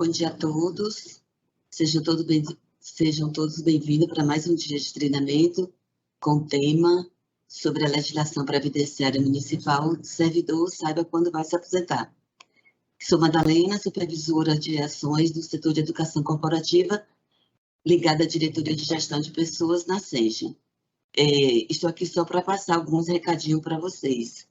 Bom dia a todos. Sejam todos bem-vindos para mais um dia de treinamento com o tema sobre a legislação previdenciária municipal. Servidor, saiba quando vai se aposentar. Sou Madalena, supervisora de ações do setor de educação corporativa, ligada à diretoria de gestão de pessoas na SENGE. Estou aqui só para passar alguns recadinhos para vocês.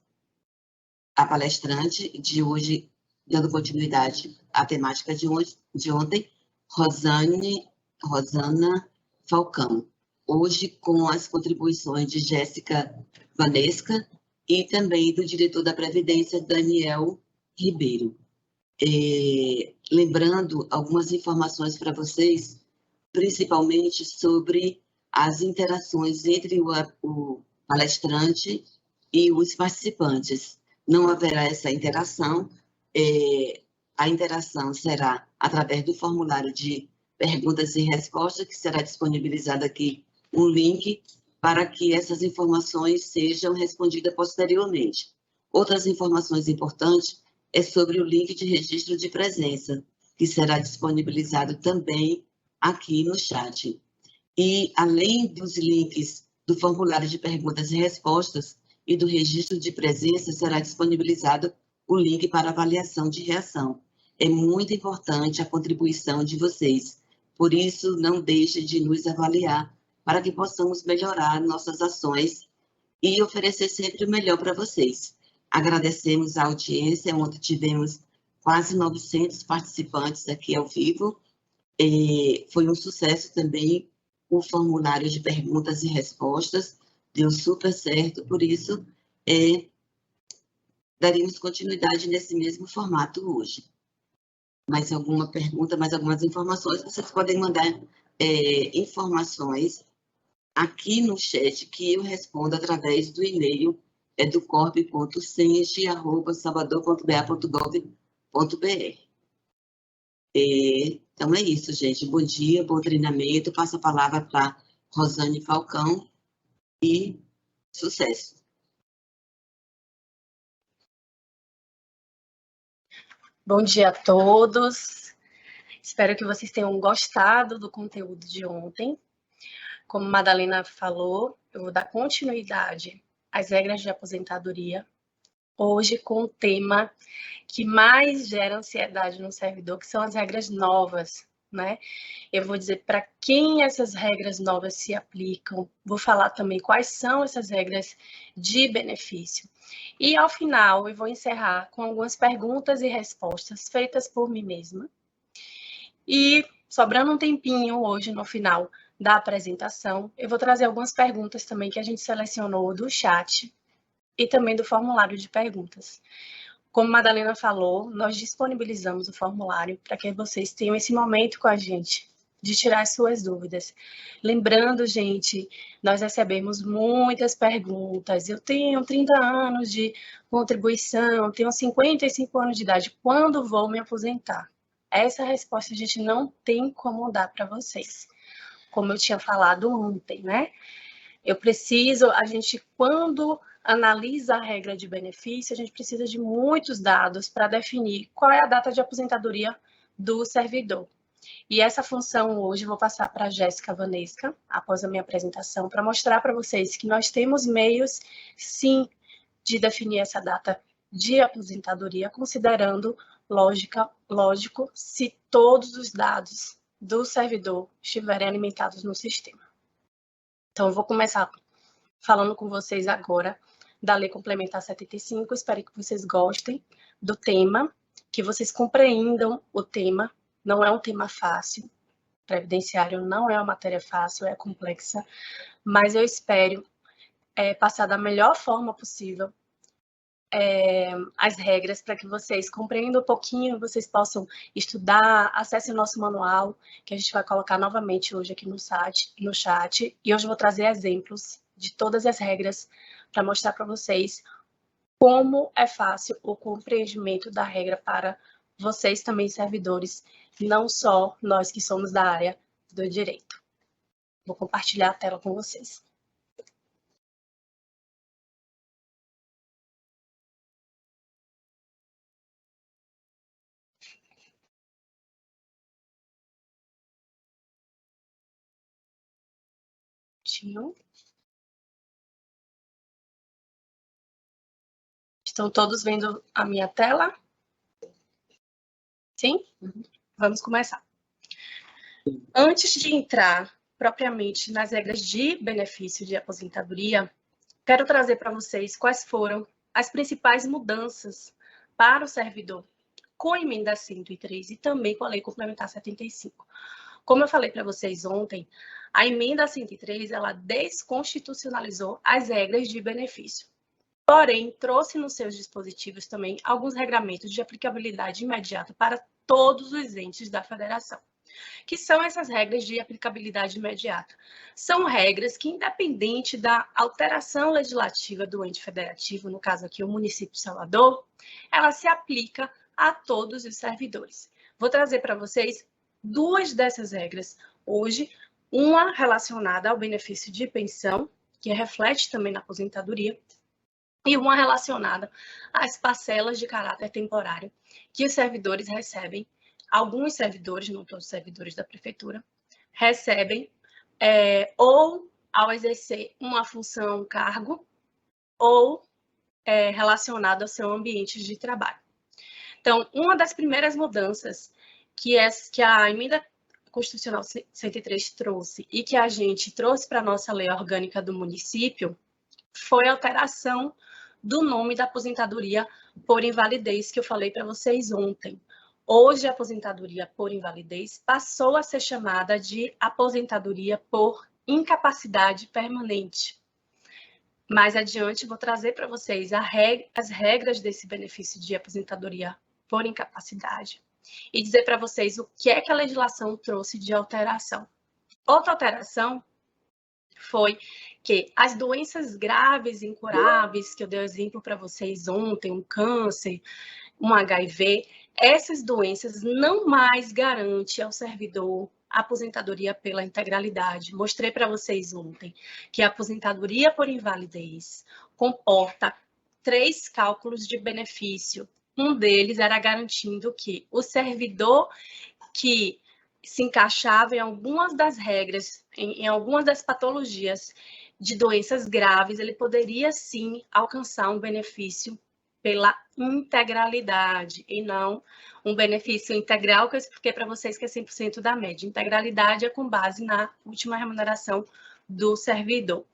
A palestrante de hoje, dando continuidade à temática de ontem, Rosana Falcão. Hoje, com as contribuições de Jéssica Vanesca e também do diretor da Previdência, Daniel Ribeiro. Lembrando algumas informações para vocês, principalmente sobre as interações entre o palestrante e os participantes. Não haverá essa interação, a interação será através do formulário de perguntas e respostas, que será disponibilizado aqui um link para que essas informações sejam respondidas posteriormente. Outras informações importantes é sobre o link de registro de presença, que será disponibilizado também aqui no chat. E, além dos links do formulário de perguntas e respostas e do registro de presença, será disponibilizado o link para avaliação de reação. É muito importante a contribuição de vocês, por isso não deixe de nos avaliar, para que possamos melhorar nossas ações e oferecer sempre o melhor para vocês. Agradecemos a audiência, onde tivemos quase 900 participantes aqui ao vivo. Foi um sucesso também o formulário de perguntas e respostas, deu super certo, por isso daremos continuidade nesse mesmo formato hoje. Mais alguma pergunta, mais algumas informações, vocês podem mandar informações aqui no chat, que eu respondo através do e-mail educorp.senge@salvador.ba.gov.br. Então é isso, gente. Bom dia, bom treinamento. Passo a palavra para Rosane Falcão e sucesso. Bom dia a todos. Espero que vocês tenham gostado do conteúdo de ontem. Como a Madalena falou, eu vou dar continuidade às regras de aposentadoria, hoje com o tema que mais gera ansiedade no servidor, que são as regras novas, né? Eu vou dizer para quem essas regras novas se aplicam, vou falar também quais são essas regras de benefício. E, ao final, eu vou encerrar com algumas perguntas e respostas feitas por mim mesma. E, sobrando um tempinho hoje, no final da apresentação, eu vou trazer algumas perguntas também que a gente selecionou do chat e também do formulário de perguntas. Como a Madalena falou, nós disponibilizamos o formulário para que vocês tenham esse momento com a gente, de tirar as suas dúvidas. Lembrando, gente, nós recebemos muitas perguntas. Eu tenho 30 anos de contribuição, tenho 55 anos de idade. Quando vou me aposentar? Essa resposta a gente não tem como dar para vocês. Como eu tinha falado ontem, né? A gente, quando analisa a regra de benefício, a gente precisa de muitos dados para definir qual é a data de aposentadoria do servidor. E essa função hoje eu vou passar para a Jéssica Vanesca, após a minha apresentação, para mostrar para vocês que nós temos meios, sim, de definir essa data de aposentadoria, considerando lógico, se todos os dados do servidor estiverem alimentados no sistema. Então, eu vou começar falando com vocês agora da Lei Complementar 75. Espero que vocês gostem do tema, que vocês compreendam o tema. Não é um tema fácil. Previdenciário não é uma matéria fácil, é complexa, mas eu espero passar da melhor forma possível as regras para que vocês compreendam um pouquinho, vocês possam estudar, acessem o nosso manual, que a gente vai colocar novamente hoje aqui no chat, e hoje eu vou trazer exemplos de todas as regras para mostrar para vocês como é fácil o compreendimento da regra para vocês também, servidores, não só nós que somos da área do direito. Vou compartilhar a tela com vocês. Estão todos vendo a minha tela? Sim? Vamos começar. Antes de entrar propriamente nas regras de benefício de aposentadoria, quero trazer para vocês quais foram as principais mudanças para o servidor com a emenda 103 e também com a Lei Complementar 75. Como eu falei para vocês ontem, a emenda 103, ela desconstitucionalizou as regras de benefício. Porém, trouxe nos seus dispositivos também alguns regramentos de aplicabilidade imediata para todos os entes da federação. Que são essas regras de aplicabilidade imediata? São regras que, independente da alteração legislativa do ente federativo, no caso aqui o município de Salvador, ela se aplica a todos os servidores. Vou trazer para vocês duas dessas regras hoje, uma relacionada ao benefício de pensão, que reflete também na aposentadoria, e uma relacionada às parcelas de caráter temporário que os servidores recebem. Alguns servidores, não todos os servidores da prefeitura, recebem ou ao exercer uma função, cargo, ou relacionado ao seu ambiente de trabalho. Então, uma das primeiras mudanças que a emenda constitucional 103 trouxe e que a gente trouxe para a nossa lei orgânica do município foi a alteração do nome da aposentadoria por invalidez que eu falei para vocês ontem. Hoje, a aposentadoria por invalidez passou a ser chamada de aposentadoria por incapacidade permanente. Mais adiante, vou trazer para vocês as regras desse benefício de aposentadoria por incapacidade e dizer para vocês o que é que a legislação trouxe de alteração. Outra alteração foi que as doenças graves e incuráveis, que eu dei exemplo para vocês ontem, um câncer, um HIV, essas doenças não mais garantem ao servidor a aposentadoria pela integralidade. Mostrei para vocês ontem que a aposentadoria por invalidez comporta 3 cálculos de benefício. Um deles era garantindo que o servidor que se encaixava em algumas das regras, em algumas das patologias de doenças graves, ele poderia sim alcançar um benefício pela integralidade e não um benefício integral, que eu expliquei para vocês que é 100% da média. Integralidade é com base na última remuneração do servidor.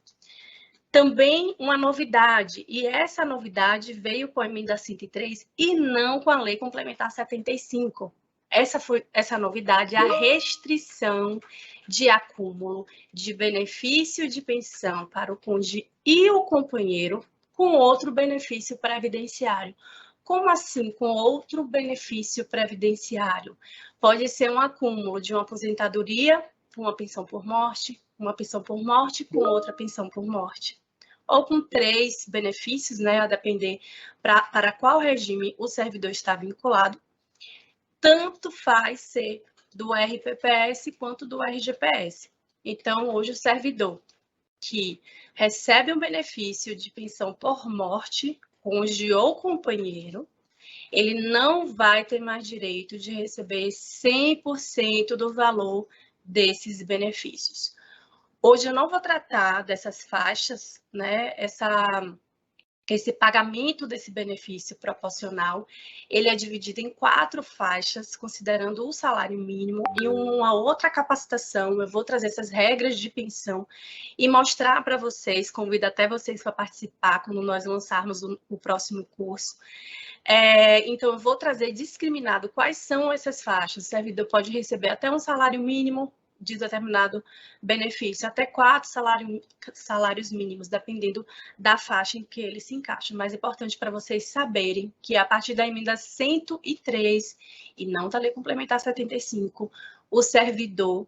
Também uma novidade, e essa novidade veio com a emenda 103 e não com a Lei Complementar 75. Essa novidade é a restrição de acúmulo de benefício de pensão para o cônjuge e o companheiro com outro benefício previdenciário. Como assim, com outro benefício previdenciário? Pode ser um acúmulo de uma aposentadoria, uma pensão por morte com outra pensão por morte. Ou com 3 benefícios, né, a depender para qual regime o servidor está vinculado. Tanto faz ser do RPPS quanto do RGPS. Então, hoje, o servidor que recebe um benefício de pensão por morte, cônjuge ou companheiro, ele não vai ter mais direito de receber 100% do valor desses benefícios. Hoje eu não vou tratar dessas faixas, né? Esse pagamento desse benefício proporcional, ele é dividido em 4 faixas, considerando o salário mínimo e uma outra capacitação. Eu vou trazer essas regras de pensão e mostrar para vocês, convido até vocês para participar quando nós lançarmos o próximo curso. Então, eu vou trazer discriminado quais são essas faixas. O servidor pode receber até um salário mínimo de determinado benefício, até 4 salários mínimos, dependendo da faixa em que ele se encaixa. Mas é importante para vocês saberem que a partir da emenda 103 e não da Lei Complementar 75, o servidor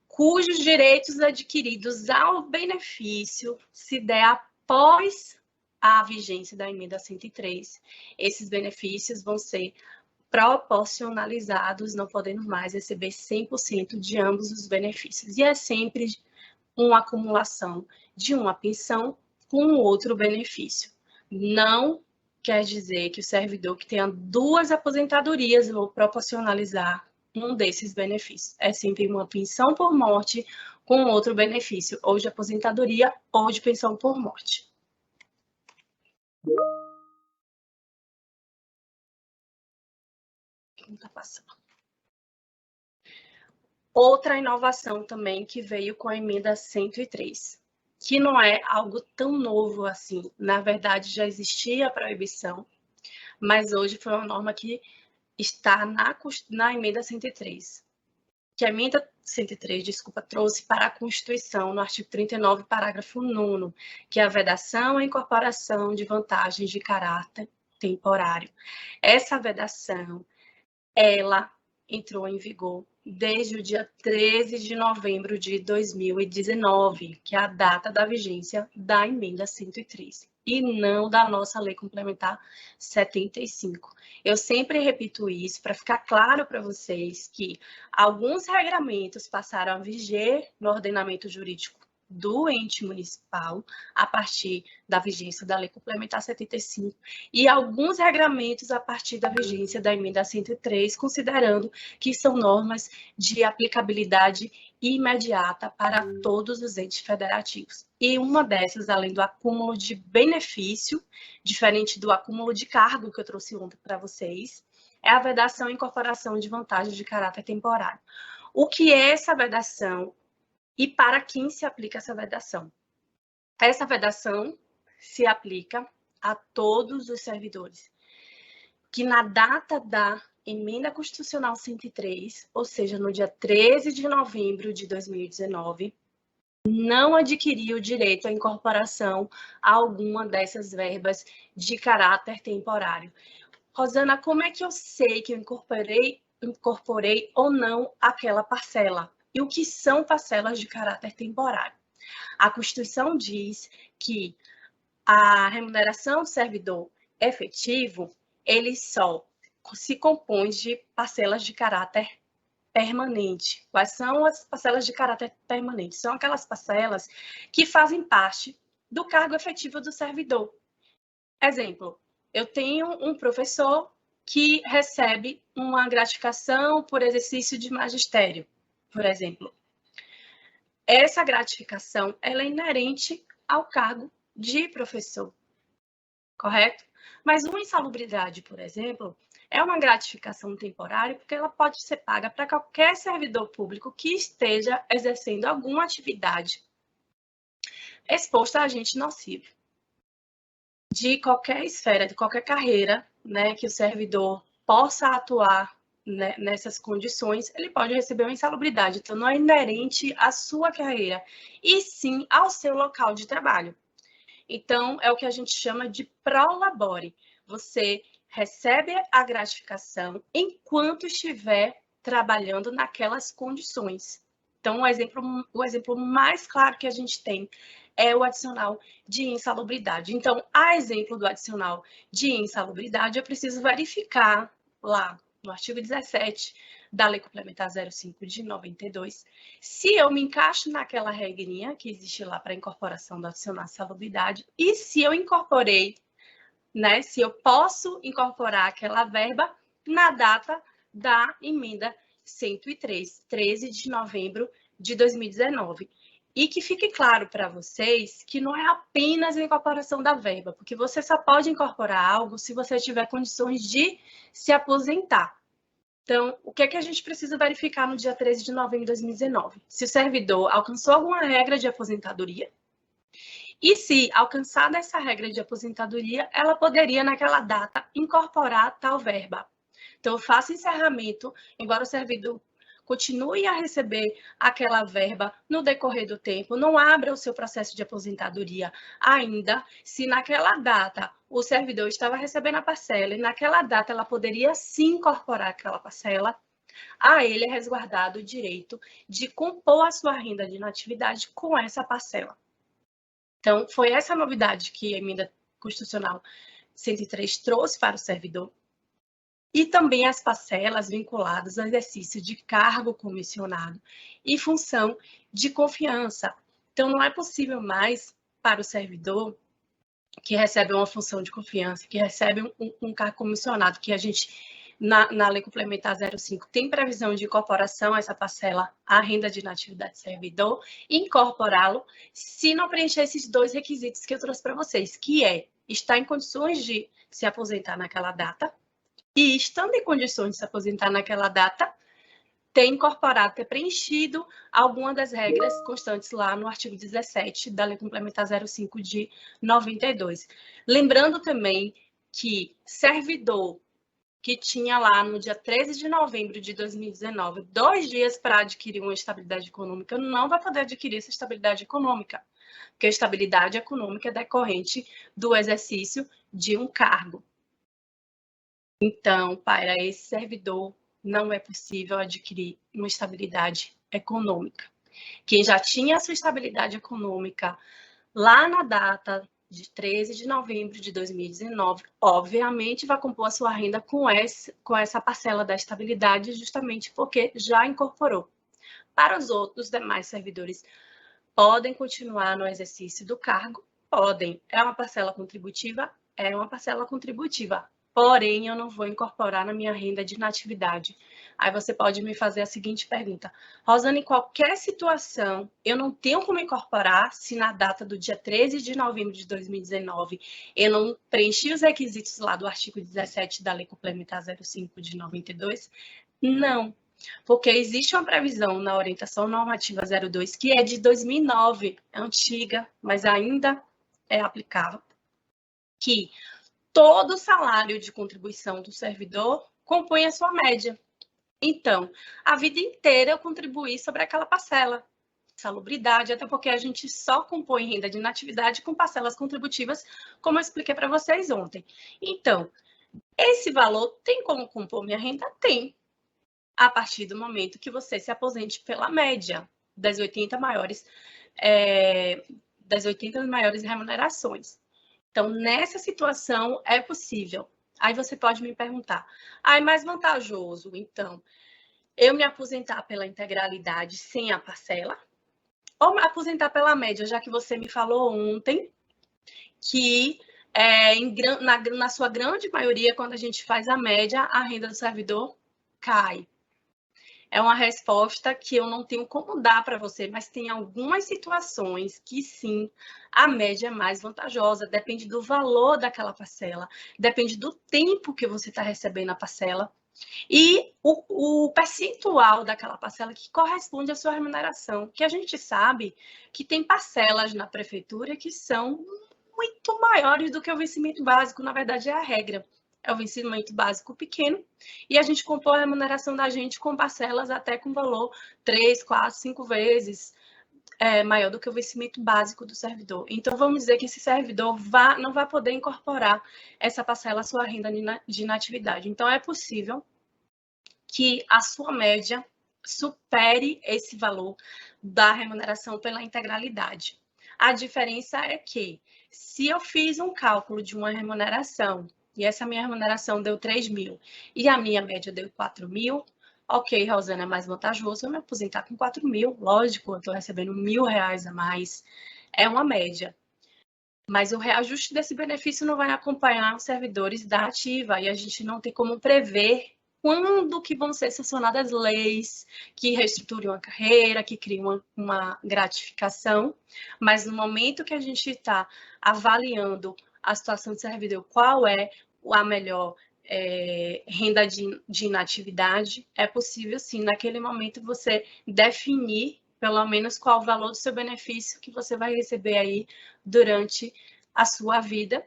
cujos direitos adquiridos ao benefício se der após a vigência da emenda 103, esses benefícios vão ser proporcionalizados, não podendo mais receber 100% de ambos os benefícios. E é sempre uma acumulação de uma pensão com outro benefício. Não quer dizer que o servidor que tenha 2 aposentadorias vão proporcionalizar um desses benefícios. É sempre uma pensão por morte com outro benefício, ou de aposentadoria ou de pensão por morte. Tá passando. Outra inovação também que veio com a emenda 103, que não é algo tão novo assim. Na verdade, já existia a proibição, mas hoje foi uma norma que está na emenda 103. Que a emenda 103, trouxe para a Constituição, no artigo 39, parágrafo 9º, que é a vedação e incorporação de vantagens de caráter temporário. Essa vedação, ela entrou em vigor desde o dia 13 de novembro de 2019, que é a data da vigência da emenda 103, e não da nossa lei complementar 75. Eu sempre repito isso para ficar claro para vocês que alguns regramentos passaram a viger no ordenamento jurídico do ente municipal a partir da vigência da Lei Complementar 75 e alguns regramentos a partir da vigência da emenda 103, considerando que são normas de aplicabilidade imediata para todos os entes federativos. E uma dessas, além do acúmulo de benefício, diferente do acúmulo de cargo que eu trouxe ontem para vocês, é a vedação e incorporação de vantagens de caráter temporário. O que é essa vedação e para quem se aplica essa vedação? Essa vedação se aplica a todos os servidores que na data da emenda constitucional 103, ou seja, no dia 13 de novembro de 2019, não adquiriu o direito à incorporação a alguma dessas verbas de caráter temporário. Rosana, como é que eu sei que eu incorporei ou não aquela parcela? E o que são parcelas de caráter temporário? A Constituição diz que a remuneração do servidor efetivo, ele só se compõe de parcelas de caráter permanente. Quais são as parcelas de caráter permanente? São aquelas parcelas que fazem parte do cargo efetivo do servidor. Exemplo, eu tenho um professor que recebe uma gratificação por exercício de magistério, por exemplo. Essa gratificação, ela é inerente ao cargo de professor, correto? Mas uma insalubridade, por exemplo, é uma gratificação temporária porque ela pode ser paga para qualquer servidor público que esteja exercendo alguma atividade exposta a agente nocivo. De qualquer esfera, de qualquer carreira, né, que o servidor possa atuar, né, nessas condições, ele pode receber uma insalubridade. Então, não é inerente à sua carreira, e sim ao seu local de trabalho. Então, é o que a gente chama de pro labore. Você recebe a gratificação enquanto estiver trabalhando naquelas condições. Então, o exemplo mais claro que a gente tem é o adicional de insalubridade. Então, a exemplo do adicional de insalubridade, eu preciso verificar lá no artigo 17 da Lei Complementar 05 de 92, se eu me encaixo naquela regrinha que existe lá para incorporação do adicional de insalubridade e se eu incorporei, né, se eu posso incorporar aquela verba na data da emenda 103, 13 de novembro de 2019. E que fique claro para vocês que não é apenas a incorporação da verba, porque você só pode incorporar algo se você tiver condições de se aposentar. Então, o que é que a gente precisa verificar no dia 13 de novembro de 2019? Se o servidor alcançou alguma regra de aposentadoria e se, alcançada essa regra de aposentadoria, ela poderia, naquela data, incorporar tal verba. Então, eu faço encerramento, embora o servidor continue a receber aquela verba no decorrer do tempo, não abra o seu processo de aposentadoria ainda, se naquela data o servidor estava recebendo a parcela e naquela data ela poderia sim incorporar aquela parcela, a ele é resguardado o direito de compor a sua renda de inatividade com essa parcela. Então, foi essa novidade que a emenda constitucional 103 trouxe para o servidor, e também as parcelas vinculadas ao exercício de cargo comissionado e função de confiança. Então, não é possível mais para o servidor que recebe uma função de confiança, que recebe um cargo comissionado, que a gente na Lei Complementar 05 tem previsão de incorporação essa parcela à renda de inatividade do servidor, incorporá-lo se não preencher esses 2 requisitos que eu trouxe para vocês, que é estar em condições de se aposentar naquela data e, estando em condições de se aposentar naquela data, ter incorporado, ter preenchido alguma das regras constantes lá no artigo 17 da Lei Complementar 05 de 92. Lembrando também que servidor que tinha lá no dia 13 de novembro de 2019, 2 dias para adquirir uma estabilidade econômica, não vai poder adquirir essa estabilidade econômica, porque a estabilidade econômica é decorrente do exercício de um cargo. Então, para esse servidor, não é possível adquirir uma estabilidade econômica. Quem já tinha a sua estabilidade econômica lá na data de 13 de novembro de 2019, obviamente vai compor a sua renda com essa parcela da estabilidade, justamente porque já incorporou. Para os demais servidores, podem continuar no exercício do cargo? Podem. É uma parcela contributiva? É uma parcela contributiva. Porém, eu não vou incorporar na minha renda de inatividade. Aí você pode me fazer a seguinte pergunta: Rosane, em qualquer situação, eu não tenho como incorporar se na data do dia 13 de novembro de 2019 eu não preenchi os requisitos lá do artigo 17 da Lei Complementar 05 de 92? Não, porque existe uma previsão na Orientação Normativa 02, que é de 2009, é antiga, mas ainda é aplicável, que todo salário de contribuição do servidor compõe a sua média. Então, a vida inteira eu contribuí sobre aquela parcela. Salubridade, até porque a gente só compõe renda de inatividade com parcelas contributivas, como eu expliquei para vocês ontem. Então, esse valor tem como compor minha renda? Tem. A partir do momento que você se aposente pela média das 80 maiores remunerações. Então, nessa situação, é possível. Aí você pode me perguntar, é mais vantajoso, então, eu me aposentar pela integralidade sem a parcela ou me aposentar pela média, já que você me falou ontem que na sua grande maioria, quando a gente faz a média, a renda do servidor cai. É uma resposta que eu não tenho como dar para você, mas tem algumas situações que sim, a média é mais vantajosa, depende do valor daquela parcela, depende do tempo que você está recebendo a parcela e o percentual daquela parcela que corresponde à sua remuneração, que a gente sabe que tem parcelas na prefeitura que são muito maiores do que o vencimento básico, na verdade é a regra. É o vencimento básico pequeno, e a gente compõe a remuneração da gente com parcelas até com valor 3, 4, 5 vezes maior do que o vencimento básico do servidor. Então, vamos dizer que esse servidor não vai poder incorporar essa parcela à sua renda de inatividade. Então, é possível que a sua média supere esse valor da remuneração pela integralidade. A diferença é que, se eu fiz um cálculo de uma remuneração e essa minha remuneração deu 3 mil e a minha média deu 4 mil, ok, Rosana, é mais vantajoso eu me aposentar com 4 mil, lógico, eu estou recebendo R$1.000 a mais, é uma média. Mas o reajuste desse benefício não vai acompanhar os servidores da ativa e a gente não tem como prever quando que vão ser sancionadas leis que reestruturam a carreira, que criam uma gratificação, mas no momento que a gente está avaliando a situação do servidor, qual é a melhor renda de inatividade, é possível, sim, naquele momento você definir pelo menos qual o valor do seu benefício que você vai receber aí durante a sua vida,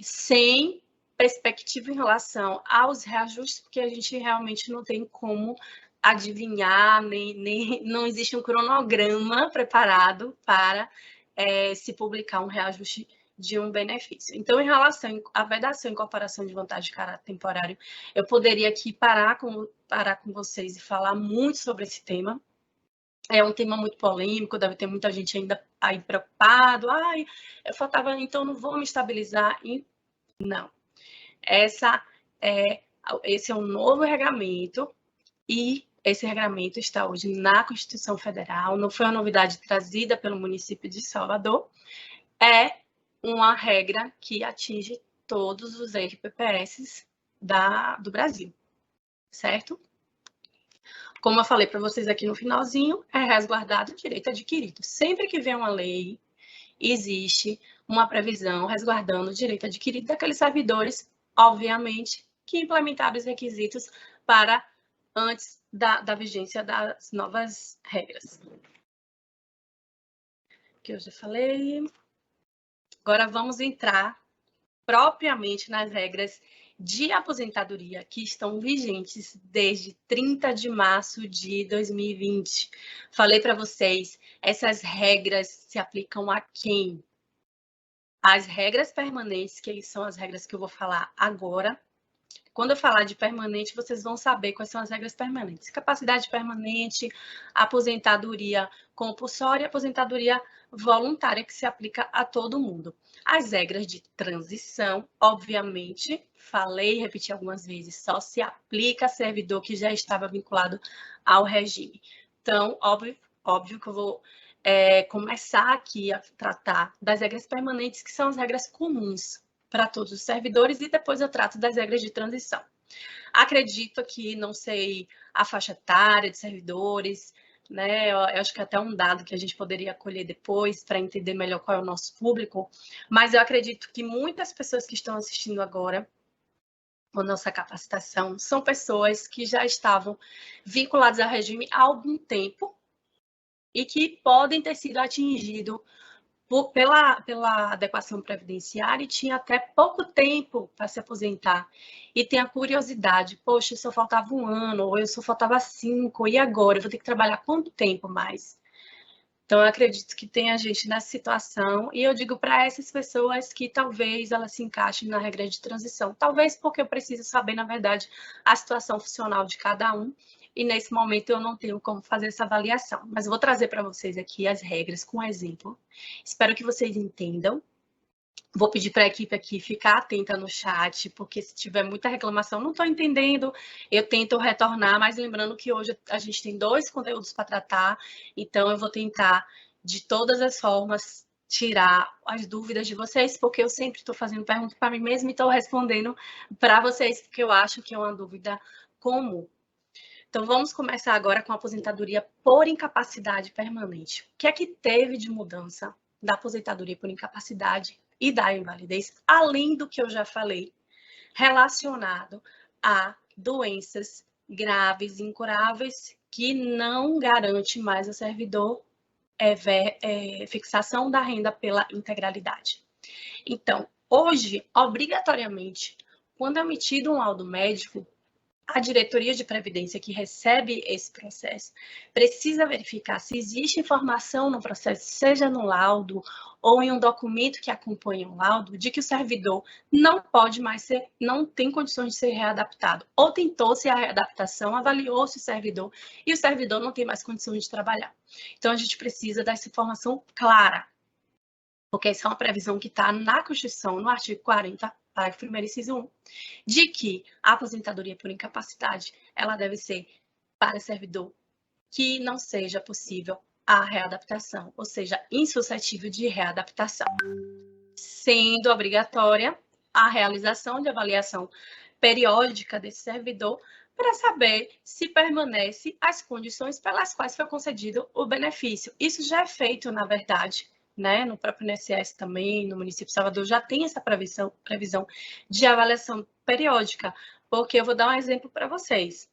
sem perspectiva em relação aos reajustes, porque a gente realmente não tem como adivinhar, nem não existe um cronograma preparado para se publicar um reajuste de um benefício. Então, em relação à vedação e incorporação de vantagem de caráter temporário, eu poderia aqui parar com vocês e falar muito sobre esse tema. É um tema muito polêmico, deve ter muita gente ainda aí preocupado. Eu faltava, então não vou me estabilizar. Não. Esse é um novo regulamento e esse regulamento está hoje na Constituição Federal, não foi uma novidade trazida pelo município de Salvador, é uma regra que atinge todos os RPPS do Brasil. certo? Como eu falei para vocês aqui no finalzinho, é resguardado o direito adquirido. Sempre que vem uma lei, existe uma previsão resguardando o direito adquirido daqueles servidores, obviamente, que implementaram os requisitos para antes da vigência das novas regras. Que eu já falei. Agora vamos entrar propriamente nas regras de aposentadoria que estão vigentes desde 30 de março de 2020. Falei para vocês, essas regras se aplicam a quem? As regras permanentes, que são as regras que eu vou falar agora. Quando eu falar de permanente, vocês vão saber quais são as regras permanentes. Capacidade permanente, aposentadoria compulsória, aposentadoria voluntária, que se aplica a todo mundo. As regras de transição, obviamente, falei e repeti algumas vezes, só se aplica a servidor que já estava vinculado ao regime. Então, óbvio que eu vou começar aqui a tratar das regras permanentes, que são as regras comuns para todos os servidores, e depois eu trato das regras de transição. Acredito que, não sei, a faixa etária de servidores, né? Eu acho que é até um dado que a gente poderia colher depois para entender melhor qual é o nosso público, mas eu acredito que muitas pessoas que estão assistindo agora a nossa capacitação são pessoas que já estavam vinculadas ao regime há algum tempo e que podem ter sido atingidos pela adequação previdenciária e tinha até pouco tempo para se aposentar. E tem a curiosidade, poxa, só faltava 1 ano, ou eu só faltava 5, e agora? Eu vou ter que trabalhar quanto tempo mais? Então, eu acredito que tem a gente nessa situação, e eu digo para essas pessoas que talvez elas se encaixem na regra de transição. Talvez porque eu preciso saber, na verdade, a situação funcional de cada um, e nesse momento eu não tenho como fazer essa avaliação. Mas eu vou trazer para vocês aqui as regras com exemplo. Espero que vocês entendam. Vou pedir para a equipe aqui ficar atenta no chat, porque se tiver muita reclamação, não estou entendendo, eu tento retornar, mas lembrando que hoje a gente tem 2 conteúdos para tratar, então eu vou tentar, de todas as formas, tirar as dúvidas de vocês, porque eu sempre estou fazendo pergunta para mim mesma e estou respondendo para vocês, porque eu acho que é uma dúvida comum. Então, vamos começar agora com a aposentadoria por incapacidade permanente. O que é que teve de mudança da aposentadoria por incapacidade e da invalidez, além do que eu já falei, relacionado a doenças graves, incuráveis, que não garante mais ao servidor fixação da renda pela integralidade. Então, hoje, obrigatoriamente, quando é emitido um laudo médico, a diretoria de previdência que recebe esse processo precisa verificar se existe informação no processo, seja no laudo ou em um documento que acompanha o laudo, de que o servidor não pode mais ser, não tem condições de ser readaptado. Ou tentou-se a readaptação, avaliou-se o servidor e o servidor não tem mais condições de trabalhar. Então, a gente precisa dessa informação clara, porque essa é uma previsão que está na Constituição, no artigo 40, parágrafo 1º, inciso 1, de que a aposentadoria por incapacidade ela deve ser para servidor que não seja possível a readaptação, ou seja, insuscetível de readaptação, sendo obrigatória a realização de avaliação periódica desse servidor para saber se permanece as condições pelas quais foi concedido o benefício. Isso já é feito, na verdade, né? No próprio INSS também, no município de Salvador, já tem essa previsão de avaliação periódica, porque eu vou dar um exemplo para vocês.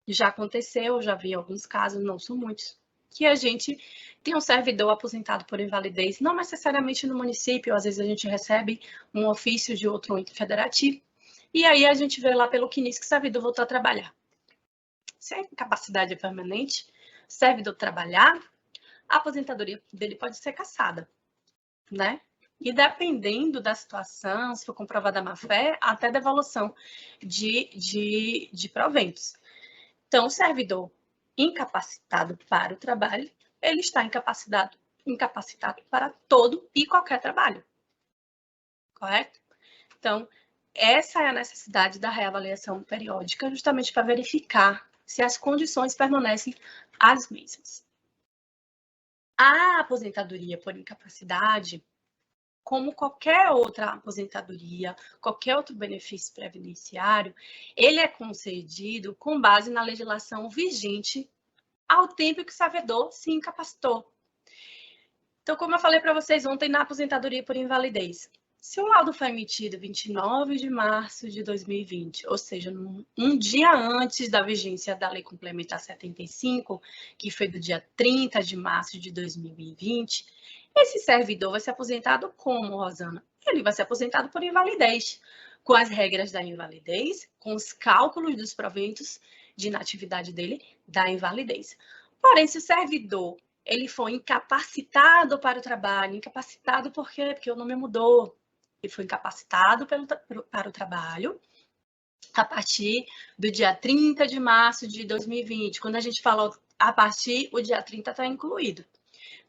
Já aconteceu, já vi alguns casos, não são muitos, que a gente tem um servidor aposentado por invalidez, não necessariamente no município, às vezes a gente recebe um ofício de outro ente federativo, e aí a gente vê lá pelo CNIS que o servidor voltou a trabalhar. Se a incapacidade é permanente, o servidor trabalhar, a aposentadoria dele pode ser cassada, né? E dependendo da situação, se for comprovada a má-fé, até devolução de proventos. Então, o servidor incapacitado para o trabalho, ele está incapacitado para todo e qualquer trabalho, correto? Então, essa é a necessidade da reavaliação periódica, justamente para verificar se as condições permanecem as mesmas. A aposentadoria por incapacidade como qualquer outra aposentadoria, qualquer outro benefício previdenciário, ele é concedido com base na legislação vigente ao tempo que o servidor se incapacitou. Então, como eu falei para vocês ontem na aposentadoria por invalidez, se o laudo foi emitido 29 de março de 2020, ou seja, um dia antes da vigência da Lei Complementar 75, que foi do dia 30 de março de 2020, esse servidor vai ser aposentado como, Rosana? Ele vai ser aposentado por invalidez, com as regras da invalidez, com os cálculos dos proventos de inatividade dele da invalidez. Porém, se o servidor ele foi incapacitado para o trabalho, incapacitado por quê? Porque o nome mudou. Ele foi incapacitado para o trabalho a partir do dia 30 de março de 2020. Quando a gente fala a partir, o dia 30 está incluído.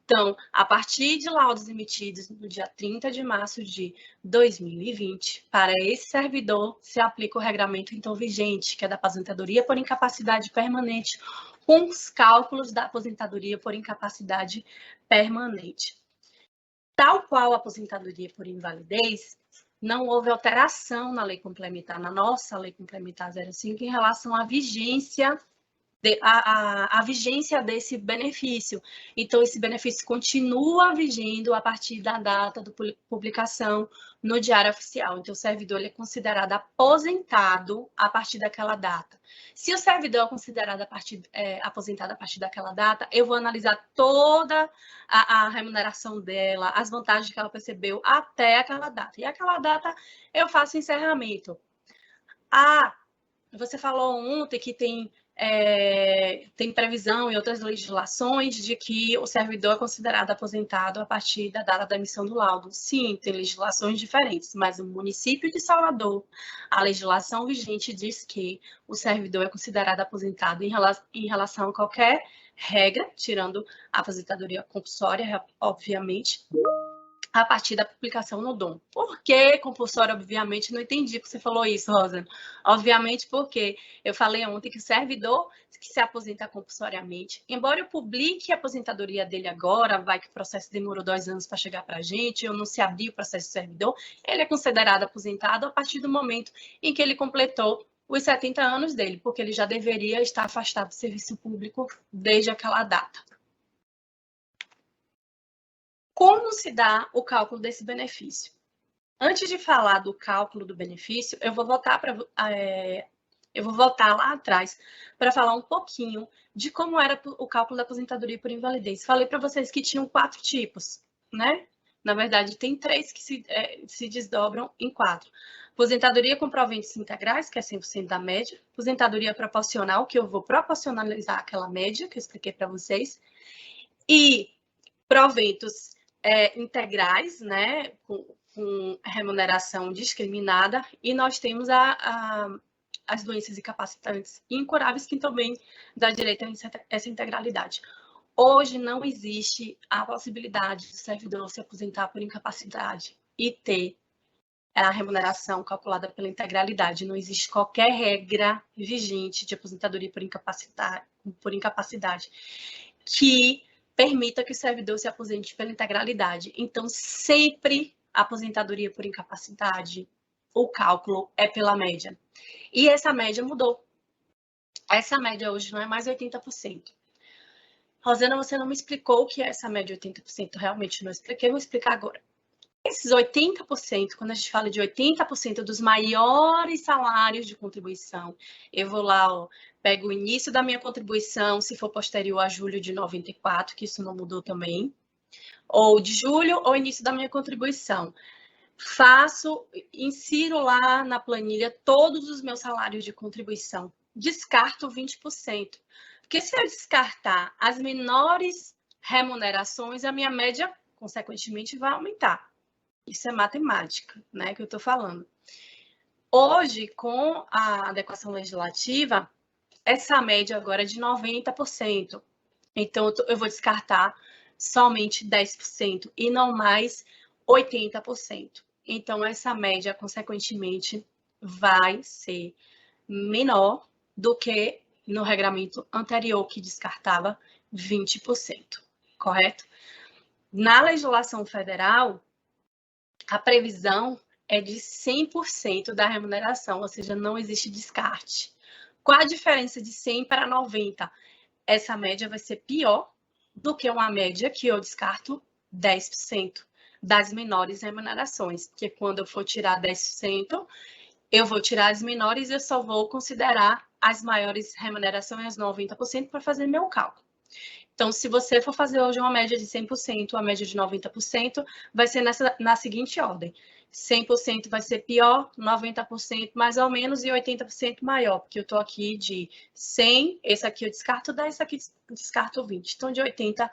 Então, a partir de laudos emitidos no dia 30 de março de 2020, para esse servidor se aplica o regramento então vigente, que é da aposentadoria por incapacidade permanente, com os cálculos da aposentadoria por incapacidade permanente. Tal qual a aposentadoria por invalidez, não houve alteração na lei complementar, na nossa lei complementar 05, em relação à vigência a vigência desse benefício. Então, esse benefício continua vigendo a partir da data da publicação no Diário Oficial. Então, o servidor ele é considerado aposentado a partir daquela data. Se o servidor é considerado aposentado a partir daquela data, eu vou analisar toda a remuneração dela, as vantagens que ela percebeu até aquela data. E aquela data eu faço encerramento. Você falou ontem que tem previsão em outras legislações de que o servidor é considerado aposentado a partir da data da emissão do laudo. Sim, tem legislações diferentes, mas o município de Salvador, a legislação vigente diz que o servidor é considerado aposentado em relação a qualquer regra, tirando a aposentadoria compulsória, obviamente, a partir da publicação no DOM. Por que compulsório? Obviamente, não entendi que você falou isso, Rosa. Obviamente, porque eu falei ontem que o servidor que se aposenta compulsoriamente, embora eu publique a aposentadoria dele agora, vai que o processo demorou 2 anos para chegar para a gente, eu não se abri o processo do servidor, ele é considerado aposentado a partir do momento em que ele completou os 70 anos dele, porque ele já deveria estar afastado do serviço público desde aquela data. Como se dá o cálculo desse benefício? Antes de falar do cálculo do benefício, eu vou voltar lá atrás para falar um pouquinho de como era o cálculo da aposentadoria por invalidez. Falei para vocês que tinham 4 tipos, né? Na verdade, tem 3 que se desdobram em 4. Aposentadoria com proventos integrais, que é 100% da média. Aposentadoria proporcional, que eu vou proporcionalizar aquela média que eu expliquei para vocês. E proventos integrais, né, com remuneração discriminada, e nós temos as doenças incapacitantes incuráveis, que também dá direito a essa integralidade. Hoje não existe a possibilidade do servidor se aposentar por incapacidade e ter a remuneração calculada pela integralidade. Não existe qualquer regra vigente de aposentadoria por incapacidade que permita que o servidor se aposente pela integralidade. Então, sempre a aposentadoria por incapacidade, o cálculo é pela média. E essa média mudou. Essa média hoje não é mais 80%. Rosana, você não me explicou o que é essa média de 80%. Realmente não expliquei, vou explicar agora. Esses 80%, quando a gente fala de 80% dos maiores salários de contribuição, eu vou lá, pego o início da minha contribuição, se for posterior a julho de 94, que isso não mudou também, ou de julho ou início da minha contribuição. Insiro lá na planilha todos os meus salários de contribuição, descarto 20%. Porque se eu descartar as menores remunerações, a minha média, consequentemente, vai aumentar. Isso é matemática, né, que eu estou falando. Hoje, com a adequação legislativa, essa média agora é de 90%. Então, eu vou descartar somente 10% e não mais 80%. Então, essa média, consequentemente, vai ser menor do que no regramento anterior, que descartava 20%, correto? Na legislação federal, a previsão é de 100% da remuneração, ou seja, não existe descarte. Qual a diferença de 100 para 90? Essa média vai ser pior do que uma média que eu descarto 10% das menores remunerações, porque quando eu for tirar 10%, eu vou tirar as menores e eu só vou considerar as maiores remunerações, 90%, para fazer meu cálculo. Então, se você for fazer hoje uma média de 100%, uma média de 90%, vai ser na seguinte ordem. 100% vai ser pior, 90% mais ou menos e 80% maior, porque eu estou aqui de 100, esse aqui eu descarto 10, esse aqui eu descarto 20. Então, de 80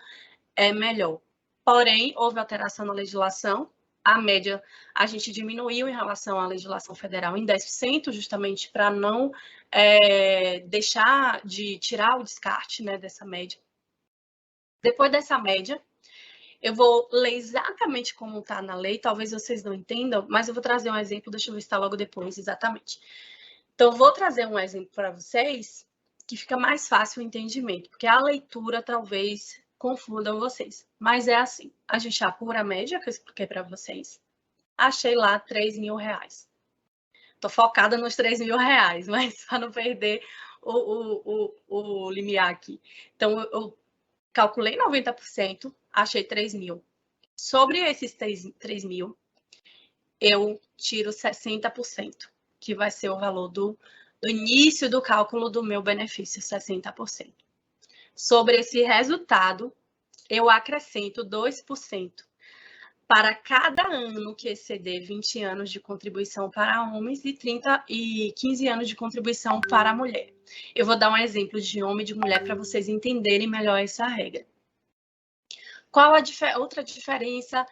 é melhor. Porém, houve alteração na legislação, a média a gente diminuiu em relação à legislação federal em 10%, justamente para não deixar de tirar o descarte, né, dessa média. Depois dessa média, eu vou ler exatamente como está na lei, talvez vocês não entendam, mas eu vou trazer um exemplo, deixa eu ver se está logo depois, exatamente. Então, eu vou trazer um exemplo para vocês, que fica mais fácil o entendimento, porque a leitura talvez confunda vocês. Mas é assim, a gente apura a média, que eu expliquei para vocês, achei lá R$3.000. Estou focada nos R$3.000, mas para não perder o limiar aqui. Então, eu calculei 90%, achei 3.000. Sobre esses 3.000, eu tiro 60%, que vai ser o valor do início do cálculo do meu benefício, 60%. Sobre esse resultado, eu acrescento 2% para cada ano que exceder 20 anos de contribuição para homens e 15 anos de contribuição para a mulher. Eu vou dar um exemplo de homem e de mulher para vocês entenderem melhor essa regra. Qual a outra diferença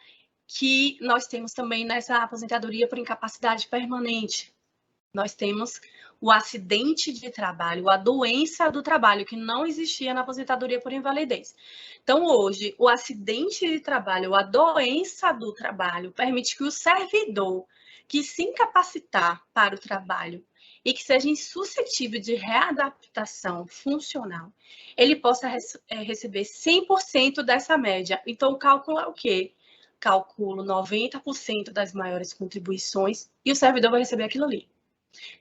que nós temos também nessa aposentadoria por incapacidade permanente? Nós temos o acidente de trabalho, a doença do trabalho, que não existia na aposentadoria por invalidez. Então, hoje, o acidente de trabalho, a doença do trabalho, permite que o servidor que se incapacitar para o trabalho e que seja insuscetível de readaptação funcional, ele possa receber 100% dessa média. Então, o cálculo é o quê? Calculo 90% das maiores contribuições e o servidor vai receber aquilo ali.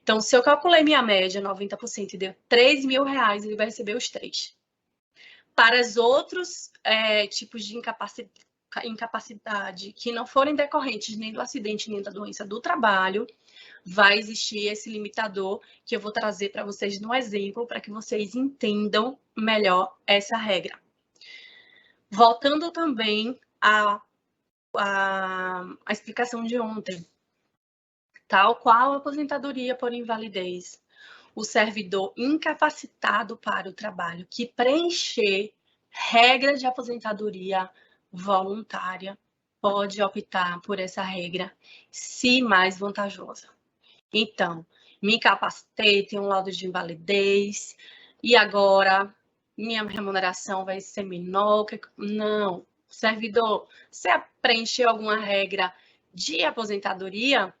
Então, se eu calculei minha média 90% e deu R$3.000, ele vai receber os 3. Para os outros tipos de incapacidade que não forem decorrentes nem do acidente nem da doença do trabalho, vai existir esse limitador que eu vou trazer para vocês no exemplo, para que vocês entendam melhor essa regra. Voltando também à explicação de ontem, tal qual a aposentadoria por invalidez, o servidor incapacitado para o trabalho que preencher regra de aposentadoria voluntária pode optar por essa regra, se mais vantajosa. Então, me incapacitei, tenho um laudo de invalidez, e agora minha remuneração vai ser menor? Não. Servidor, você preencheu alguma regra de aposentadoria?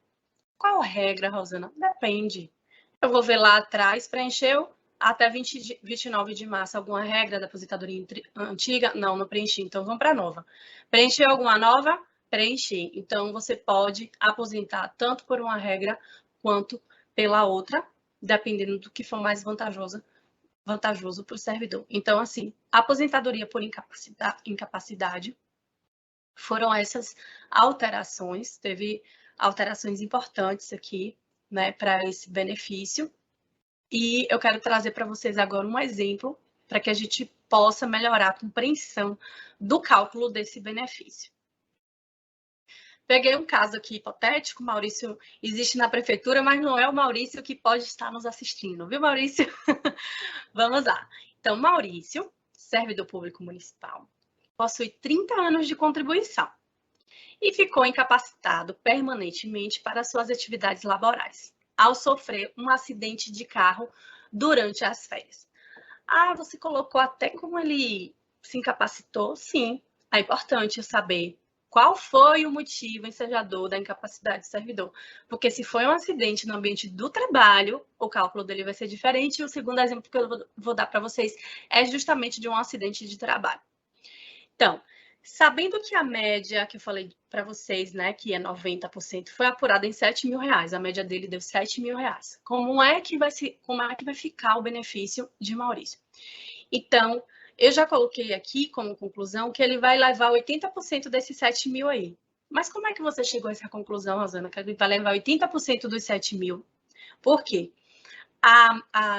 Qual regra, Rosana? Depende. Eu vou ver lá atrás, preencheu até 29 de março alguma regra da aposentadoria antiga? Não, não preenchi, então vamos para a nova. Preencheu alguma nova? Preenchi. Então, você pode aposentar tanto por uma regra quanto pela outra, dependendo do que for mais vantajoso para o servidor. Então, assim, aposentadoria por incapacidade foram essas alterações, teve alterações importantes aqui, né, para esse benefício. E eu quero trazer para vocês agora um exemplo para que a gente possa melhorar a compreensão do cálculo desse benefício. Peguei um caso aqui hipotético, Maurício existe na prefeitura, mas não é o Maurício que pode estar nos assistindo, viu, Maurício? Vamos lá. Então, Maurício, servidor público municipal, possui 30 anos de contribuição e ficou incapacitado permanentemente para suas atividades laborais, ao sofrer um acidente de carro durante as férias. Ah, você colocou até como ele se incapacitou? Sim, é importante saber qual foi o motivo ensejador da incapacidade do servidor. Porque se foi um acidente no ambiente do trabalho, o cálculo dele vai ser diferente. E o segundo exemplo que eu vou dar para vocês é justamente de um acidente de trabalho. Então, Sabendo que a média que eu falei para vocês, né, que é 90%, foi apurada em R$7.000, a média dele deu R$7.000. Como é que vai ficar o benefício de Maurício? Então, eu já coloquei aqui como conclusão que ele vai levar 80% desses 7.000 aí. Mas como é que você chegou a essa conclusão, Rosana, que ele vai levar 80% dos 7.000? Por quê?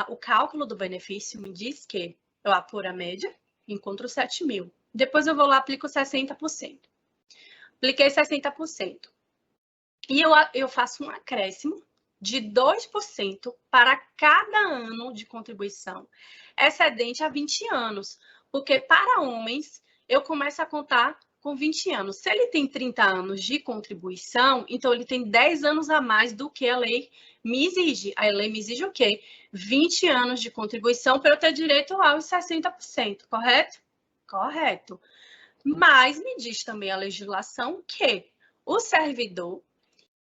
O cálculo do benefício me diz que eu apuro a média, encontro 7.000. Depois eu vou lá e aplico 60%. Apliquei 60%. E eu faço um acréscimo de 2% para cada ano de contribuição excedente a 20 anos. Porque para homens, eu começo a contar com 20 anos. Se ele tem 30 anos de contribuição, então ele tem 10 anos a mais do que a lei me exige. A lei me exige o quê? 20 anos de contribuição para eu ter direito aos 60%, correto? Correto. Mas me diz também a legislação que o servidor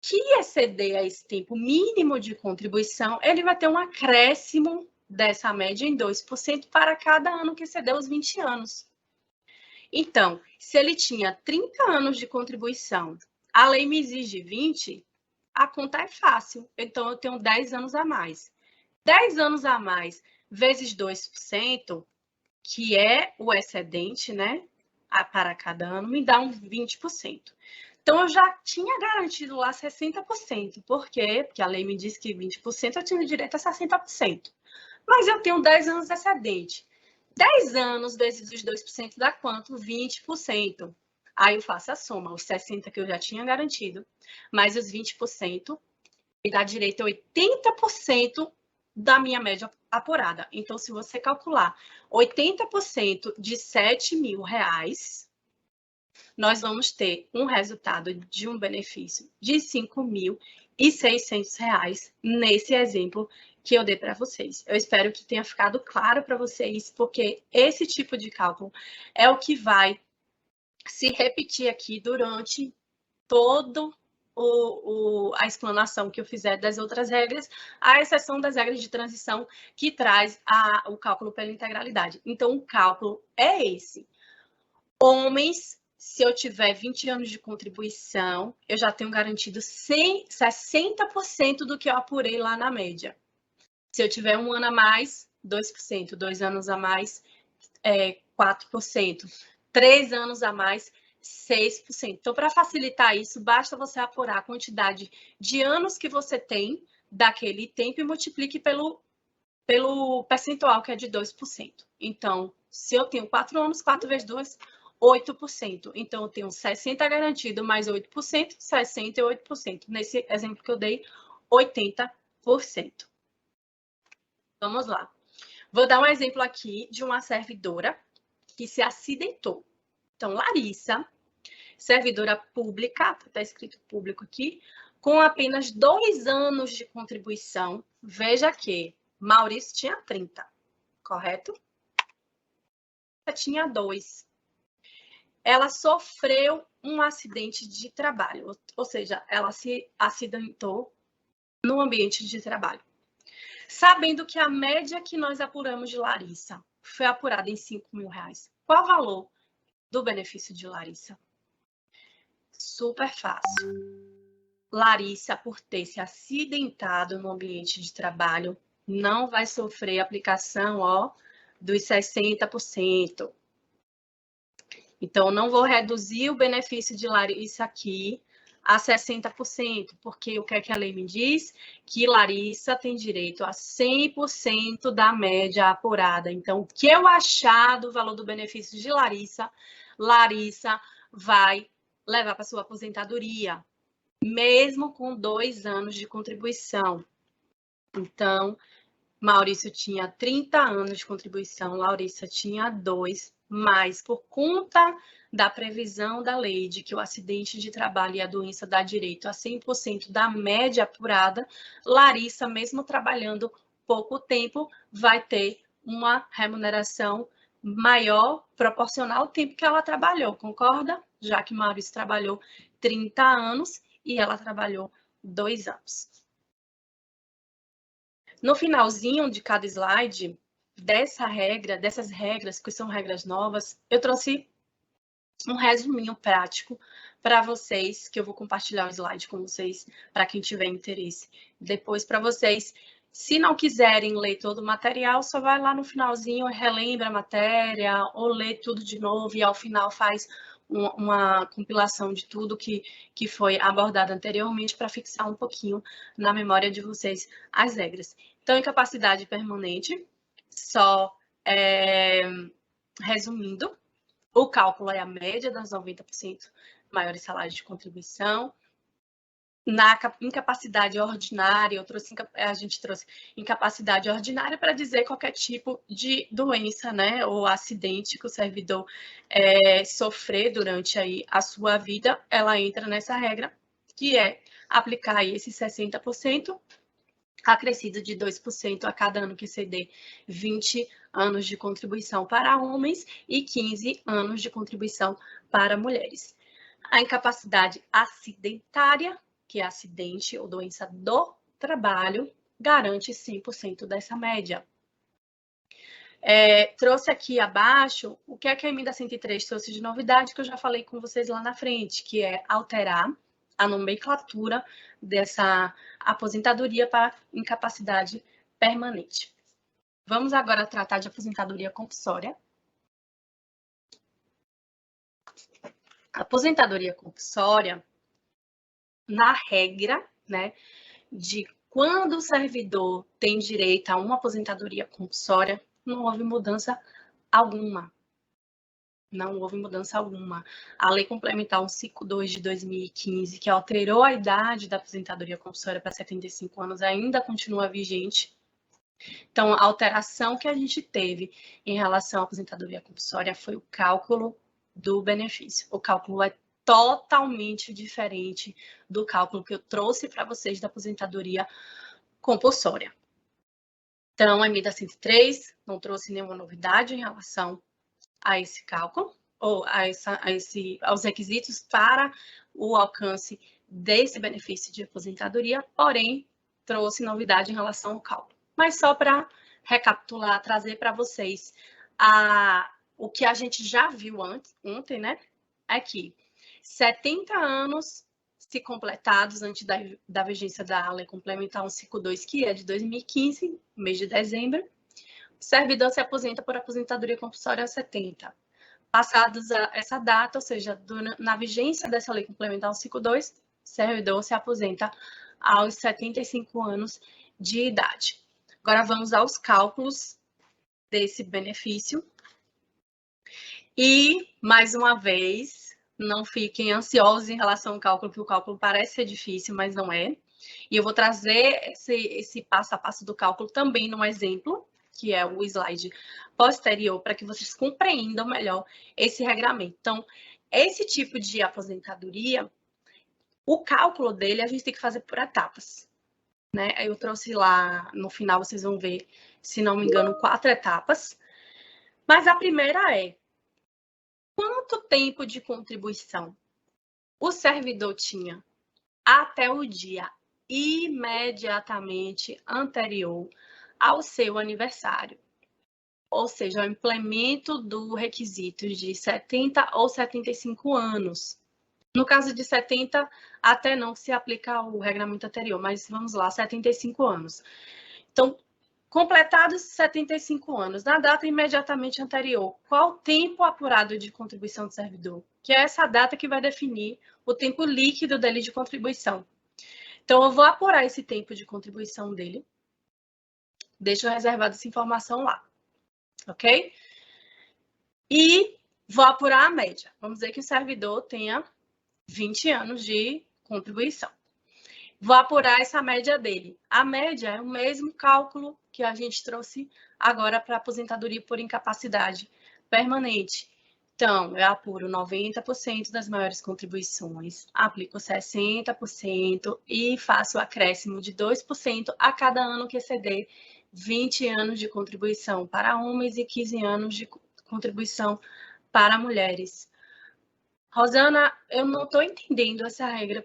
que exceder a esse tempo mínimo de contribuição, ele vai ter um acréscimo dessa média em 2% para cada ano que exceder os 20 anos. Então, se ele tinha 30 anos de contribuição, a lei me exige 20, a conta é fácil. Então, eu tenho 10 anos a mais. 10 anos a mais vezes 2%, que é o excedente, né, para cada ano, me dá uns 20%. Então, eu já tinha garantido lá 60%. Por quê? Porque a lei me disse que 20% eu tinha direito a 60%. Mas eu tenho 10 anos de excedente. 10 anos vezes os 2% dá quanto? 20%. Aí eu faço a soma, os 60% que eu já tinha garantido, mais os 20%, me dá direito a 80% da minha média apurada. Então, se você calcular 80% de R$7.000, nós vamos ter um resultado de um benefício de R$5.600 nesse exemplo que eu dei para vocês. Eu espero que tenha ficado claro para vocês, porque esse tipo de cálculo é o que vai se repetir aqui durante todo a explanação que eu fizer das outras regras, à exceção das regras de transição que traz o cálculo pela integralidade. Então, o cálculo é esse. Homens, se eu tiver 20 anos de contribuição, eu já tenho garantido 60% do que eu apurei lá na média. Se eu tiver um ano a mais, 2%, 2 anos a mais, 4%, 3 anos a mais, 6%. Então, para facilitar isso, basta você apurar a quantidade de anos que você tem daquele tempo e multiplique pelo percentual, que é de 2%. Então, se eu tenho 4 anos, 4 vezes 2, 8%. Então, eu tenho 60 garantido mais 8%, 68%. Nesse exemplo que eu dei, 80%. Vamos lá. Vou dar um exemplo aqui de uma servidora que se acidentou. Então, Larissa, servidora pública, está escrito público aqui, com apenas 2 anos de contribuição. Veja que Maurício tinha 30, correto? Ela tinha 2. Ela sofreu um acidente de trabalho, ou seja, ela se acidentou no ambiente de trabalho. Sabendo que a média que nós apuramos de Larissa foi apurada em R$5.000, qual o valor do benefício de Larissa? Super fácil. Larissa, por ter se acidentado no ambiente de trabalho, não vai sofrer aplicação, dos 60%. Então, não vou reduzir o benefício de Larissa aqui a 60%, porque o que é que a lei me diz? Que Larissa tem direito a 100% da média apurada. Então, o que eu achar do valor do benefício de Larissa, Larissa vai levar para sua aposentadoria, mesmo com 2 anos de contribuição. Então, Maurício tinha 30 anos de contribuição, Larissa tinha 2, mas por conta da previsão da lei de que o acidente de trabalho e a doença dá direito a 100% da média apurada, Larissa, mesmo trabalhando pouco tempo, vai ter uma remuneração maior, proporcional ao tempo que ela trabalhou, concorda? Já que Maurício trabalhou 30 anos e ela trabalhou 2 anos. No finalzinho de cada slide, dessas regras, que são regras novas, eu trouxe um resuminho prático para vocês, que eu vou compartilhar o slide com vocês, para quem tiver interesse. Depois, para vocês, se não quiserem ler todo o material, só vai lá no finalzinho, relembra a matéria, ou lê tudo de novo, e ao final faz uma compilação de tudo que foi abordado anteriormente, para fixar um pouquinho na memória de vocês as regras. Então, incapacidade permanente, só resumindo, o cálculo é a média das 90% maiores salários de contribuição. Na incapacidade ordinária, a gente trouxe incapacidade ordinária para dizer qualquer tipo de doença, né, ou acidente que o servidor sofrer durante aí a sua vida, ela entra nessa regra, que é aplicar aí esse 60%, acrescido de 2% a cada ano que exceder 20 anos de contribuição para homens e 15 anos de contribuição para mulheres. A incapacidade acidentária, que é acidente ou doença do trabalho, garante 100% dessa média. Trouxe aqui abaixo o que é que a emenda 103 trouxe de novidade, que eu já falei com vocês lá na frente, que é alterar a nomenclatura dessa aposentadoria para incapacidade permanente. Vamos agora tratar de aposentadoria compulsória. A aposentadoria compulsória, na regra, né, de quando o servidor tem direito a uma aposentadoria compulsória, não houve mudança alguma. Não houve mudança alguma. A Lei Complementar 152 de 2015, que alterou a idade da aposentadoria compulsória para 75 anos, ainda continua vigente. Então, a alteração que a gente teve em relação à aposentadoria compulsória foi o cálculo do benefício. O cálculo é totalmente diferente do cálculo que eu trouxe para vocês da aposentadoria compulsória. Então, a emenda 103 não trouxe nenhuma novidade em relação a esse cálculo, ou aos requisitos para o alcance desse benefício de aposentadoria, porém, trouxe novidade em relação ao cálculo. Mas só para recapitular, trazer para vocês o que a gente já viu ontem, né? É que 70 anos se completados antes da vigência da Lei Complementar 152, que é de 2015, mês de dezembro, o servidor se aposenta por aposentadoria compulsória aos 70. Passados essa data, ou seja, na vigência dessa Lei Complementar 152, o servidor se aposenta aos 75 anos de idade. Agora vamos aos cálculos desse benefício. E, mais uma vez, não fiquem ansiosos em relação ao cálculo, que o cálculo parece ser difícil, mas não é. E eu vou trazer esse passo a passo do cálculo também num exemplo, que é o slide posterior, para que vocês compreendam melhor esse regramento. Então, esse tipo de aposentadoria, o cálculo dele a gente tem que fazer por etapas, né? Eu trouxe lá, no final vocês vão ver, se não me engano, 4 etapas. Mas a primeira é: quanto tempo de contribuição o servidor tinha até o dia imediatamente anterior ao seu aniversário? Ou seja, o implemento do requisito de 70 ou 75 anos. No caso de 70, até não se aplica o regramento anterior, mas vamos lá, 75 anos. Então, completados 75 anos, na data imediatamente anterior, qual o tempo apurado de contribuição do servidor? Que é essa data que vai definir o tempo líquido dele de contribuição. Então, eu vou apurar esse tempo de contribuição dele. Deixo reservada essa informação lá. Ok? E vou apurar a média. Vamos dizer que o servidor tenha 20 anos de contribuição. Vou apurar essa média dele. A média é o mesmo cálculo que a gente trouxe agora para aposentadoria por incapacidade permanente. Então, eu apuro 90% das maiores contribuições, aplico 60% e faço o acréscimo de 2% a cada ano que exceder 20 anos de contribuição para homens e 15 anos de contribuição para mulheres. Rosana, eu não estou entendendo essa regra.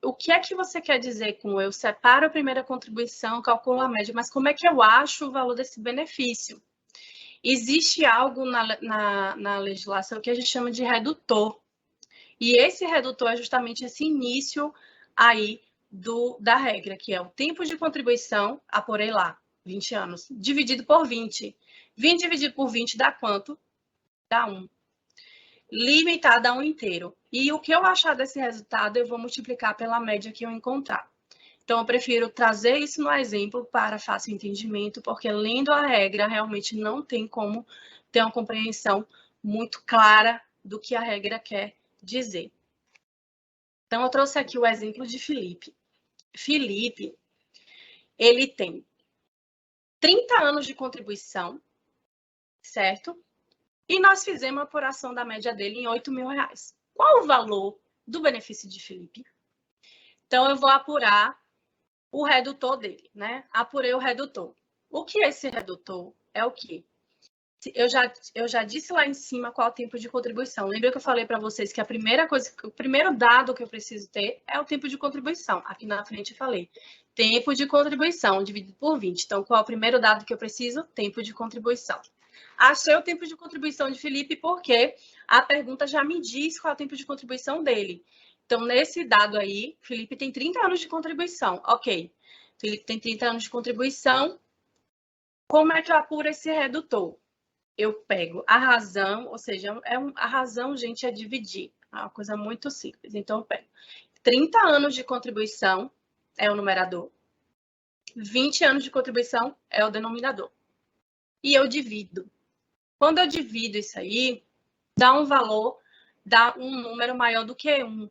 O que é que você quer dizer com eu separo a primeira contribuição, calculo a média, mas como é que eu acho o valor desse benefício? existe algo na legislação que a gente chama de redutor. E esse redutor é justamente esse início aí da regra, que é o tempo de contribuição, apurei lá, 20 anos, dividido por 20. 20 dividido por 20 dá quanto? Dá 1. Limitado a 1 inteiro. E o que eu achar desse resultado, eu vou multiplicar pela média que eu encontrar. Então, eu prefiro trazer isso no exemplo para fácil entendimento, porque lendo a regra, realmente não tem como ter uma compreensão muito clara do que a regra quer dizer. Então, eu trouxe aqui o exemplo de Felipe. Felipe, ele tem 30 anos de contribuição, certo? E nós fizemos a apuração da média dele em R$8.000. Qual o valor do benefício de Felipe? Então, eu vou apurar o redutor dele, né? Apurei o redutor. O que é esse redutor? É o quê? Eu já disse lá em cima qual é o tempo de contribuição. Lembra que eu falei para vocês que a primeira coisa, o primeiro dado que eu preciso ter é o tempo de contribuição. Aqui na frente eu falei, tempo de contribuição dividido por 20. Então, qual é o primeiro dado que eu preciso? Tempo de contribuição. Achei o tempo de contribuição de Felipe porque a pergunta já me diz qual é o tempo de contribuição dele. Então, nesse dado aí, Felipe tem 30 anos de contribuição. Ok, Felipe tem 30 anos de contribuição. Como é que eu apuro esse redutor? Eu pego a razão, ou seja, a razão, gente, é dividir. É uma coisa muito simples. Então, eu pego 30 anos de contribuição é o numerador. 20 anos de contribuição é o denominador. E eu divido. Quando eu divido isso aí, dá um valor, dá um número maior do que 1.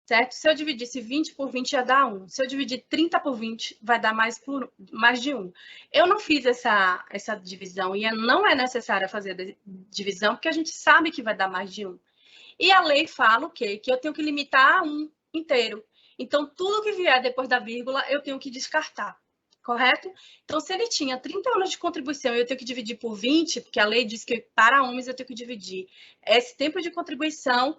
Certo? Se eu dividisse 20 por 20, ia dar 1. Se eu dividir 30 por 20, vai dar mais de 1. Eu não fiz essa divisão e não é necessário fazer a divisão, porque a gente sabe que vai dar mais de 1. E a lei fala o quê? Que eu tenho que limitar a 1 inteiro. Então, tudo que vier depois da vírgula, eu tenho que descartar. Correto? Então, se ele tinha 30 anos de contribuição e eu tenho que dividir por 20, porque a lei diz que para homens eu tenho que dividir esse tempo de contribuição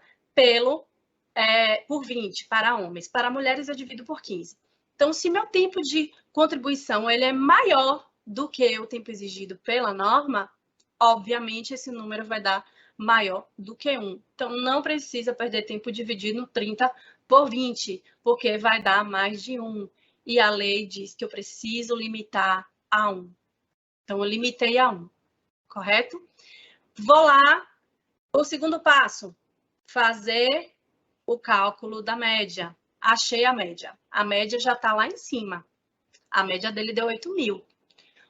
por 20 para homens. Para mulheres, eu divido por 15. Então, se meu tempo de contribuição ele é maior do que o tempo exigido pela norma, obviamente, esse número vai dar maior do que 1. Então, não precisa perder tempo dividindo 30 por 20, porque vai dar mais de 1. E a lei diz que eu preciso limitar a 1. Então, eu limitei a 1, correto? Vou lá, o segundo passo, fazer o cálculo da média. Achei a média. A média já está lá em cima. A média dele deu 8.000.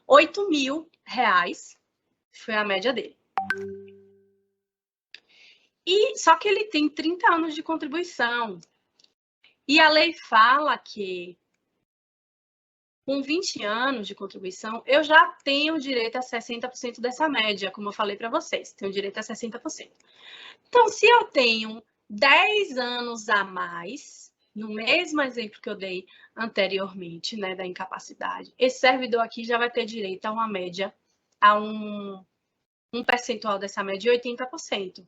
R$8.000 foi a média dele. E só que ele tem 30 anos de contribuição. E a lei fala que com 20 anos de contribuição, eu já tenho direito a 60% dessa média, como eu falei para vocês. Tenho direito a 60%. Então, se eu tenho 10 anos a mais, no mesmo exemplo que eu dei anteriormente, né, da incapacidade, esse servidor aqui já vai ter direito a uma média, a um percentual dessa média de 80%,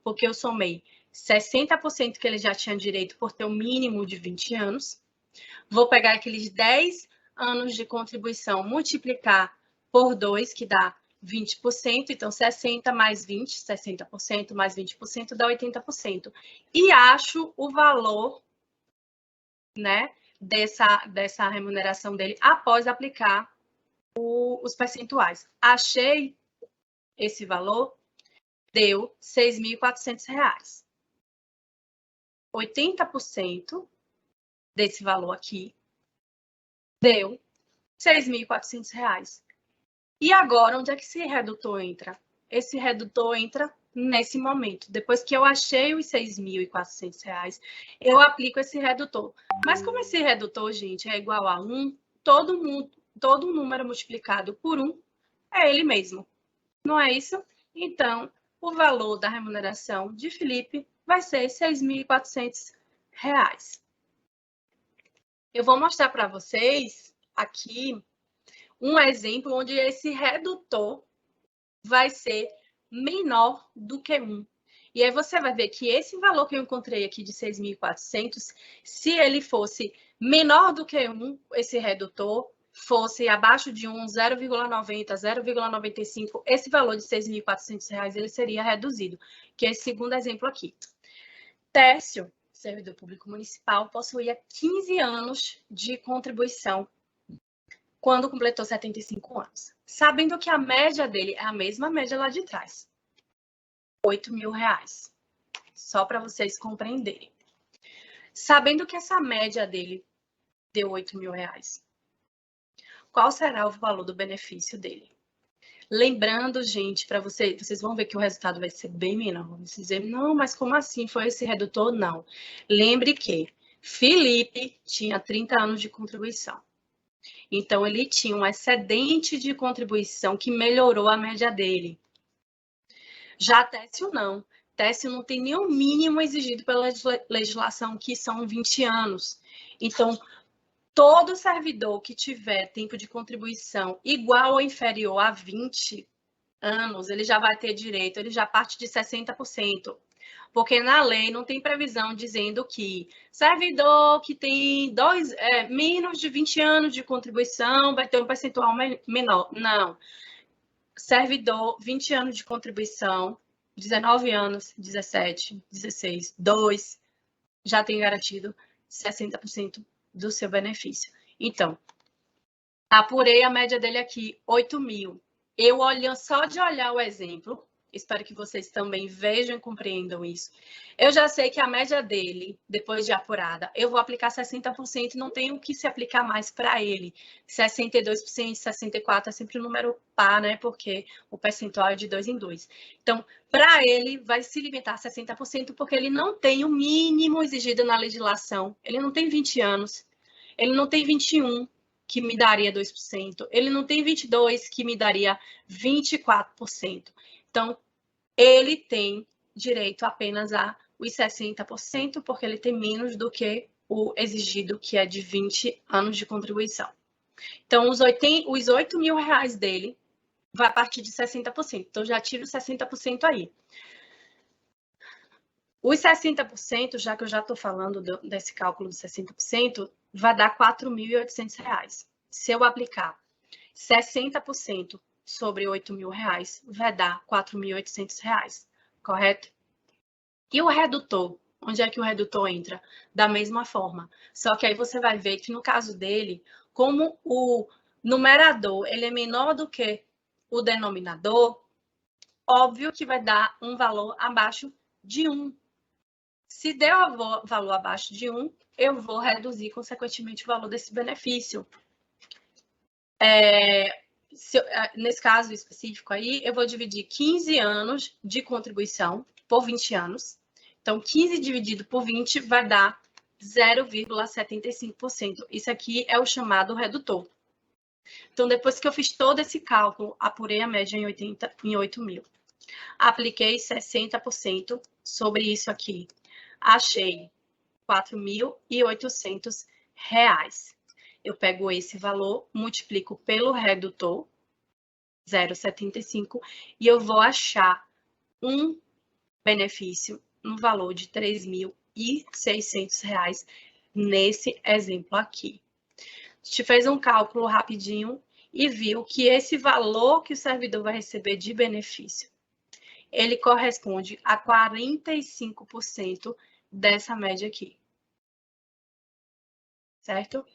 porque eu somei 60% que ele já tinha direito por ter um mínimo de 20 anos, vou pegar aqueles 10 anos de contribuição, multiplicar por 2, que dá 20%, então 60 mais 20, 60% mais 20% dá 80%. E acho o valor, né, dessa remuneração dele após aplicar os percentuais. Achei esse valor, deu R$ 6.400. 80% desse valor aqui deu R$ 6.400. E agora, onde é que esse redutor entra? Esse redutor entra nesse momento. Depois que eu achei os R$ 6.400, eu aplico esse redutor. Mas como esse redutor, gente, é igual a 1, todo número multiplicado por 1 é ele mesmo. Não é isso? Então, o valor da remuneração de Felipe vai ser R$ 6.400. Eu vou mostrar para vocês aqui um exemplo onde esse redutor vai ser menor do que 1. E aí você vai ver que esse valor que eu encontrei aqui de 6.400, se ele fosse menor do que 1, esse redutor, fosse abaixo de 1, 0,90, 0,95, esse valor de R$ 6.400 ele seria reduzido, que é esse segundo exemplo aqui. Tércio, servidor público municipal, possuía 15 anos de contribuição quando completou 75 anos. Sabendo que a média dele é a mesma média lá de trás, R$ 8.000, só para vocês compreenderem. Sabendo que essa média dele deu R$ 8.000, qual será o valor do benefício dele? Lembrando, gente, para vocês vão ver que o resultado vai ser bem menor. Vamos dizer, não, mas como assim foi esse redutor? Não. Lembre que Felipe tinha 30 anos de contribuição. Então, ele tinha um excedente de contribuição que melhorou a média dele. Já Tércio não. Tércio não tem nem o mínimo exigido pela legislação, que são 20 anos. Então, todo servidor que tiver tempo de contribuição igual ou inferior a 20 anos, ele já vai ter direito, ele já parte de 60%. Porque na lei não tem previsão dizendo que servidor que tem menos de 20 anos de contribuição vai ter um percentual menor. Não. Servidor, 20 anos de contribuição, 19 anos, 17, 16, 2, já tem garantido 60% do seu benefício. Então, apurei a média dele aqui, 8.000. Eu olhando, só de olhar o exemplo, espero que vocês também vejam e compreendam isso. Eu já sei que a média dele, depois de apurada, eu vou aplicar 60%, não tem o que se aplicar mais para ele. 62%, 64% é sempre um número par, né? Porque o percentual é de 2 em 2. Então, para ele, vai se limitar a 60%, porque ele não tem o mínimo exigido na legislação. Ele não tem 20 anos. Ele não tem 21, que me daria 2%. Ele não tem 22, que me daria 24%. Então, ele tem direito apenas a os 60%, porque ele tem menos do que o exigido, que é de 20 anos de contribuição. Então, os R$8.000 dele vai partir de 60%. Então, já tiro 60% aí. Os 60%, já que eu já estou falando desse cálculo de 60%, vai dar R$4.800. Se eu aplicar 60% sobre R$8.000, vai dar R$4.800, correto? E o redutor? Onde é que o redutor entra? Da mesma forma. Só que aí você vai ver que no caso dele, como o numerador ele é menor do que o denominador, óbvio que vai dar um valor abaixo de 1. Se der o valor abaixo de 1, eu vou reduzir, consequentemente, o valor desse benefício. Nesse caso específico aí, eu vou dividir 15 anos de contribuição por 20 anos. Então, 15 dividido por 20 vai dar 0,75%. Isso aqui é o chamado redutor. Então, depois que eu fiz todo esse cálculo, apurei a média em 8.000. Apliquei 60% sobre isso aqui. Achei R$4.800. Eu pego esse valor, multiplico pelo redutor, 0,75, e eu vou achar um benefício no valor de R$3.600 nesse exemplo aqui. A gente fez um cálculo rapidinho e viu que esse valor que o servidor vai receber de benefício, ele corresponde a 45% dessa média aqui. Certo?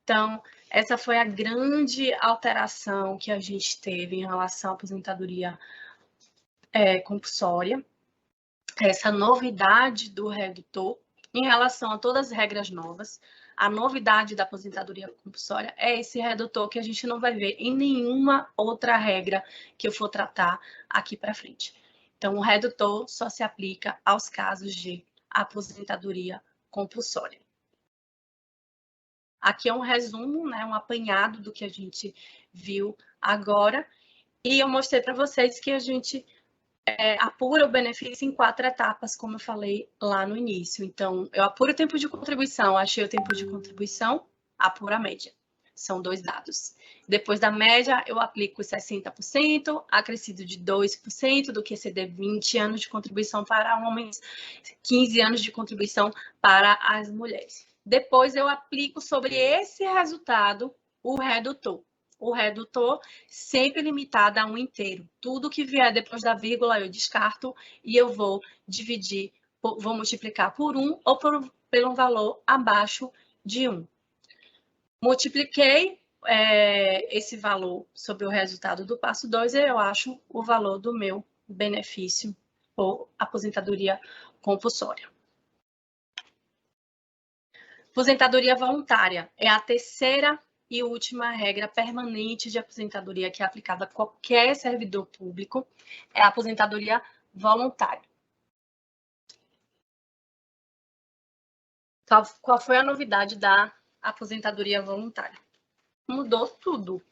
Então, essa foi a grande alteração que a gente teve em relação à aposentadoria compulsória. Essa novidade do redutor em relação a todas as regras novas. A novidade da aposentadoria compulsória é esse redutor que a gente não vai ver em nenhuma outra regra que eu for tratar aqui para frente. Então, o redutor só se aplica aos casos de aposentadoria compulsória. Aqui é um resumo, né, um apanhado do que a gente viu agora. E eu mostrei para vocês que a gente apura o benefício em 4 etapas, como eu falei lá no início. Então, eu apuro o tempo de contribuição, achei o tempo de contribuição, apuro a média. São 2 dados. Depois da média, eu aplico 60%, acrescido de 2% do QCD, 20 anos de contribuição para homens, 15 anos de contribuição para as mulheres. Depois, eu aplico sobre esse resultado o redutor. O redutor sempre limitado a um inteiro. Tudo que vier depois da vírgula eu descarto e eu vou dividir, vou multiplicar por 1 ou pelo valor abaixo de 1. Multipliquei esse valor sobre o resultado do passo 2 e eu acho o valor do meu benefício ou aposentadoria compulsória. Aposentadoria voluntária é a terceira e última regra permanente de aposentadoria que é aplicada a qualquer servidor público, é a aposentadoria voluntária. Qual foi a novidade da aposentadoria voluntária? Mudou tudo.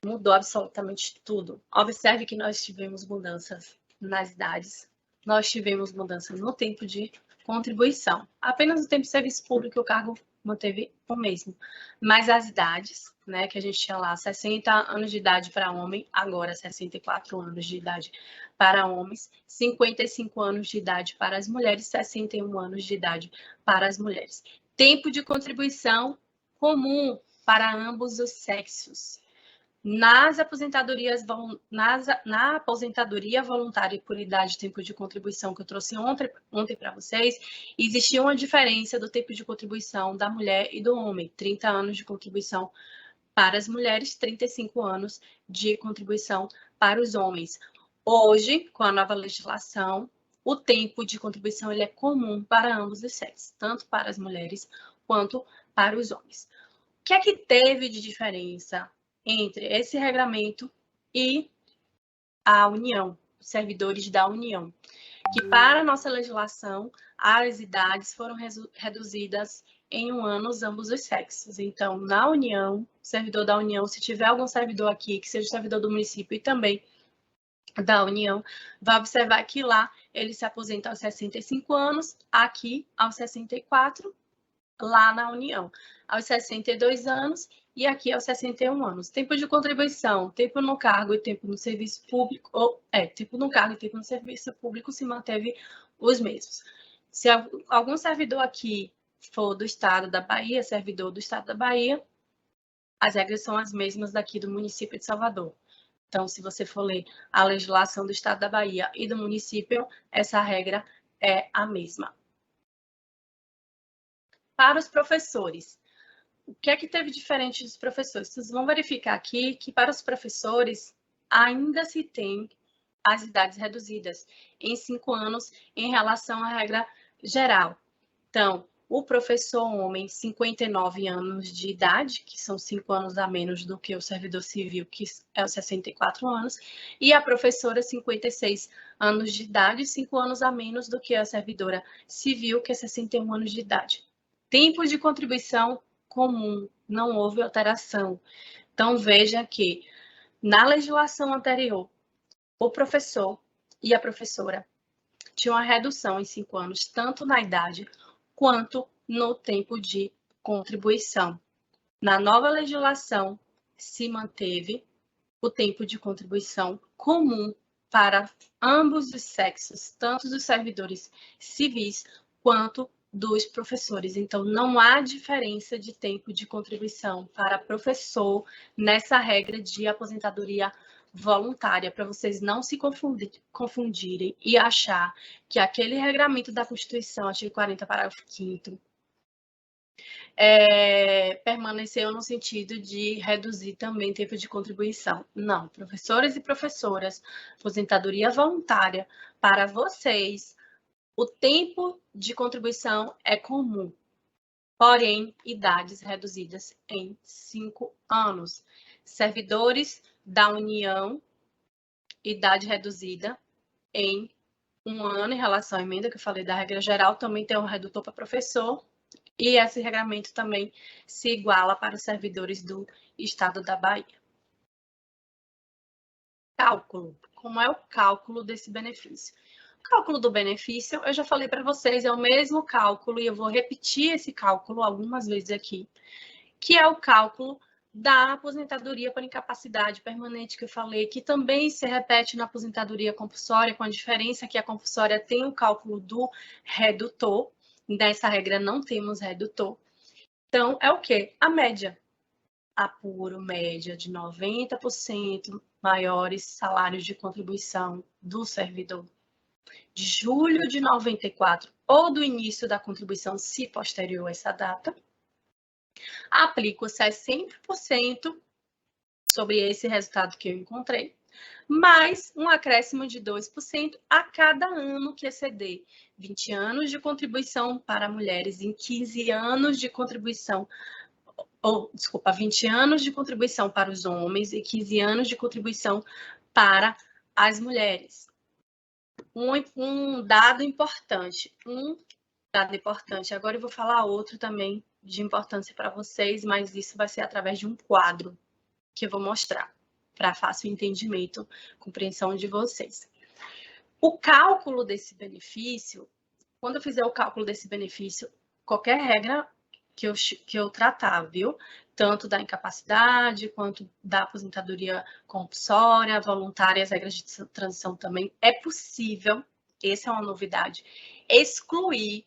Mudou absolutamente tudo. Observe que nós tivemos mudanças nas idades, nós tivemos mudanças no tempo de contribuição. Apenas no tempo de serviço público o cargo manteve o mesmo. Mas as idades, né, que a gente tinha lá 60 anos de idade para homem, agora 64 anos de idade para homens, 55 anos de idade para as mulheres, 61 anos de idade para as mulheres. Tempo de contribuição comum para ambos os sexos. Na aposentadoria voluntária por idade e tempo de contribuição que eu trouxe ontem para vocês, existia uma diferença do tempo de contribuição da mulher e do homem. 30 anos de contribuição para as mulheres, 35 anos de contribuição para os homens. Hoje, com a nova legislação, o tempo de contribuição ele é comum para ambos os sexos, tanto para as mulheres quanto para os homens. O que é que teve de diferença entre esse regramento e a União, os servidores da União? Que para a nossa legislação, as idades foram reduzidas em 1 ano ambos os sexos. Então, na União, servidor da União, se tiver algum servidor aqui que seja servidor do município e também da União, vai observar que lá ele se aposenta aos 65 anos, aqui aos 64, lá na União, aos 62 anos e aqui aos 61 anos. Tempo de contribuição, tempo no cargo e tempo no serviço público, tempo no cargo e tempo no serviço público se manteve os mesmos. Se algum servidor aqui for do estado da Bahia, servidor do estado da Bahia, as regras são as mesmas daqui do município de Salvador. Então, se você for ler a legislação do estado da Bahia e do município, essa regra é a mesma. Para os professores, o que é que teve diferente dos professores? Vocês vão verificar aqui que para os professores ainda se tem as idades reduzidas em 5 anos em relação à regra geral. Então, o professor homem, 59 anos de idade, que são 5 anos a menos do que o servidor civil, que é os 64 anos, e a professora, 56 anos de idade, 5 anos a menos do que a servidora civil, que é 61 anos de idade. Tempo de contribuição comum, não houve alteração. Então, veja que na legislação anterior, o professor e a professora tinham uma redução em 5 anos, tanto na idade quanto no tempo de contribuição. Na nova legislação, se manteve o tempo de contribuição comum para ambos os sexos, tanto dos servidores civis quanto dos professores. Então, não há diferença de tempo de contribuição para professor nessa regra de aposentadoria voluntária, para vocês não se confundirem e achar que aquele regramento da Constituição, artigo 40, parágrafo 5º, permaneceu no sentido de reduzir também tempo de contribuição. Não, professores e professoras, aposentadoria voluntária, para vocês, o tempo de contribuição é comum, porém, idades reduzidas em 5 anos. Servidores da União, idade reduzida em 1 ano em relação à emenda que eu falei da regra geral, também tem um redutor para professor, e esse regramento também se iguala para os servidores do estado da Bahia. Cálculo. Como é o cálculo desse benefício? O cálculo do benefício, eu já falei para vocês, é o mesmo cálculo, e eu vou repetir esse cálculo algumas vezes aqui, que é o cálculo da aposentadoria por incapacidade permanente, que eu falei, que também se repete na aposentadoria compulsória, com a diferença que a compulsória tem o cálculo do redutor. Nessa regra não temos redutor. Então, é o quê? A média. apuro média de 90% maiores salários de contribuição do servidor. De julho de 94 ou do início da contribuição, se posterior a essa data, aplico 60% sobre esse resultado que eu encontrei, mais um acréscimo de 2% a cada ano que exceder 20 anos de contribuição para mulheres em 15 anos de contribuição, 20 anos de contribuição para os homens e 15 anos de contribuição para as mulheres. Um dado importante, agora eu vou falar outro também de importância para vocês, mas isso vai ser através de um quadro que eu vou mostrar, para fácil entendimento, compreensão de vocês. O cálculo desse benefício, quando eu fizer o cálculo desse benefício, qualquer regra que eu tratar, viu? Tanto da incapacidade, quanto da aposentadoria compulsória, voluntária, as regras de transição também, é possível, essa é uma novidade, excluir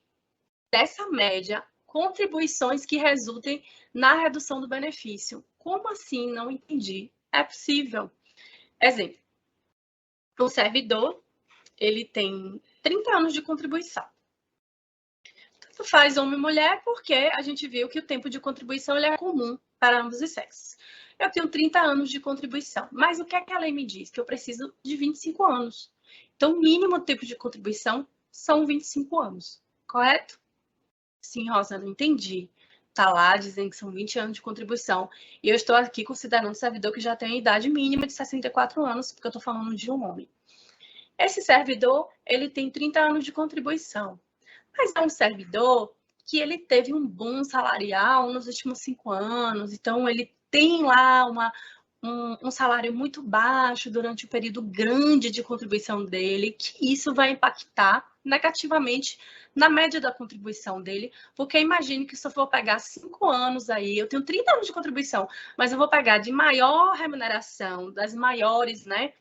dessa média contribuições que resultem na redução do benefício. Como assim? Não entendi. É possível. Exemplo, o servidor, ele tem 30 anos de contribuição. Tanto faz homem e mulher, porque a gente viu que o tempo de contribuição ele é comum para ambos os sexos. Eu tenho 30 anos de contribuição, mas o que é que a lei me diz? Que eu preciso de 25 anos. Então, o mínimo tempo de contribuição são 25 anos, correto? Sim, Rosa, não entendi. Está lá dizendo que são 20 anos de contribuição. E eu estou aqui considerando o servidor que já tem a idade mínima de 64 anos, porque eu estou falando de um homem. Esse servidor, ele tem 30 anos de contribuição. Mas é um servidor que ele teve um boom salarial nos últimos 5 anos. Então, ele tem lá um salário muito baixo durante o período grande de contribuição dele, que isso vai impactar negativamente na média da contribuição dele, porque imagine que se eu for pegar 5 anos aí, eu tenho 30 anos de contribuição, mas eu vou pegar de maior remuneração, das maiores, né,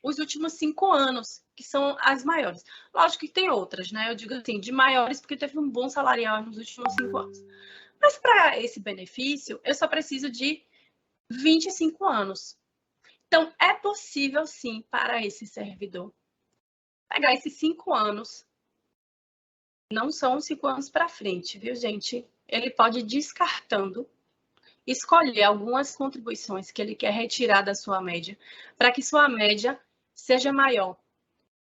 os últimos 5 anos, que são as maiores. Lógico que tem outras, né, eu digo assim, de maiores, porque teve um bom salarial nos últimos 5 anos. Mas para esse benefício, eu só preciso de 25 anos. Então, é possível, sim, para esse servidor pegar esses 5 anos. Não são 5 anos para frente, viu, gente? Ele pode ir descartando, escolher algumas contribuições que ele quer retirar da sua média, para que sua média seja maior.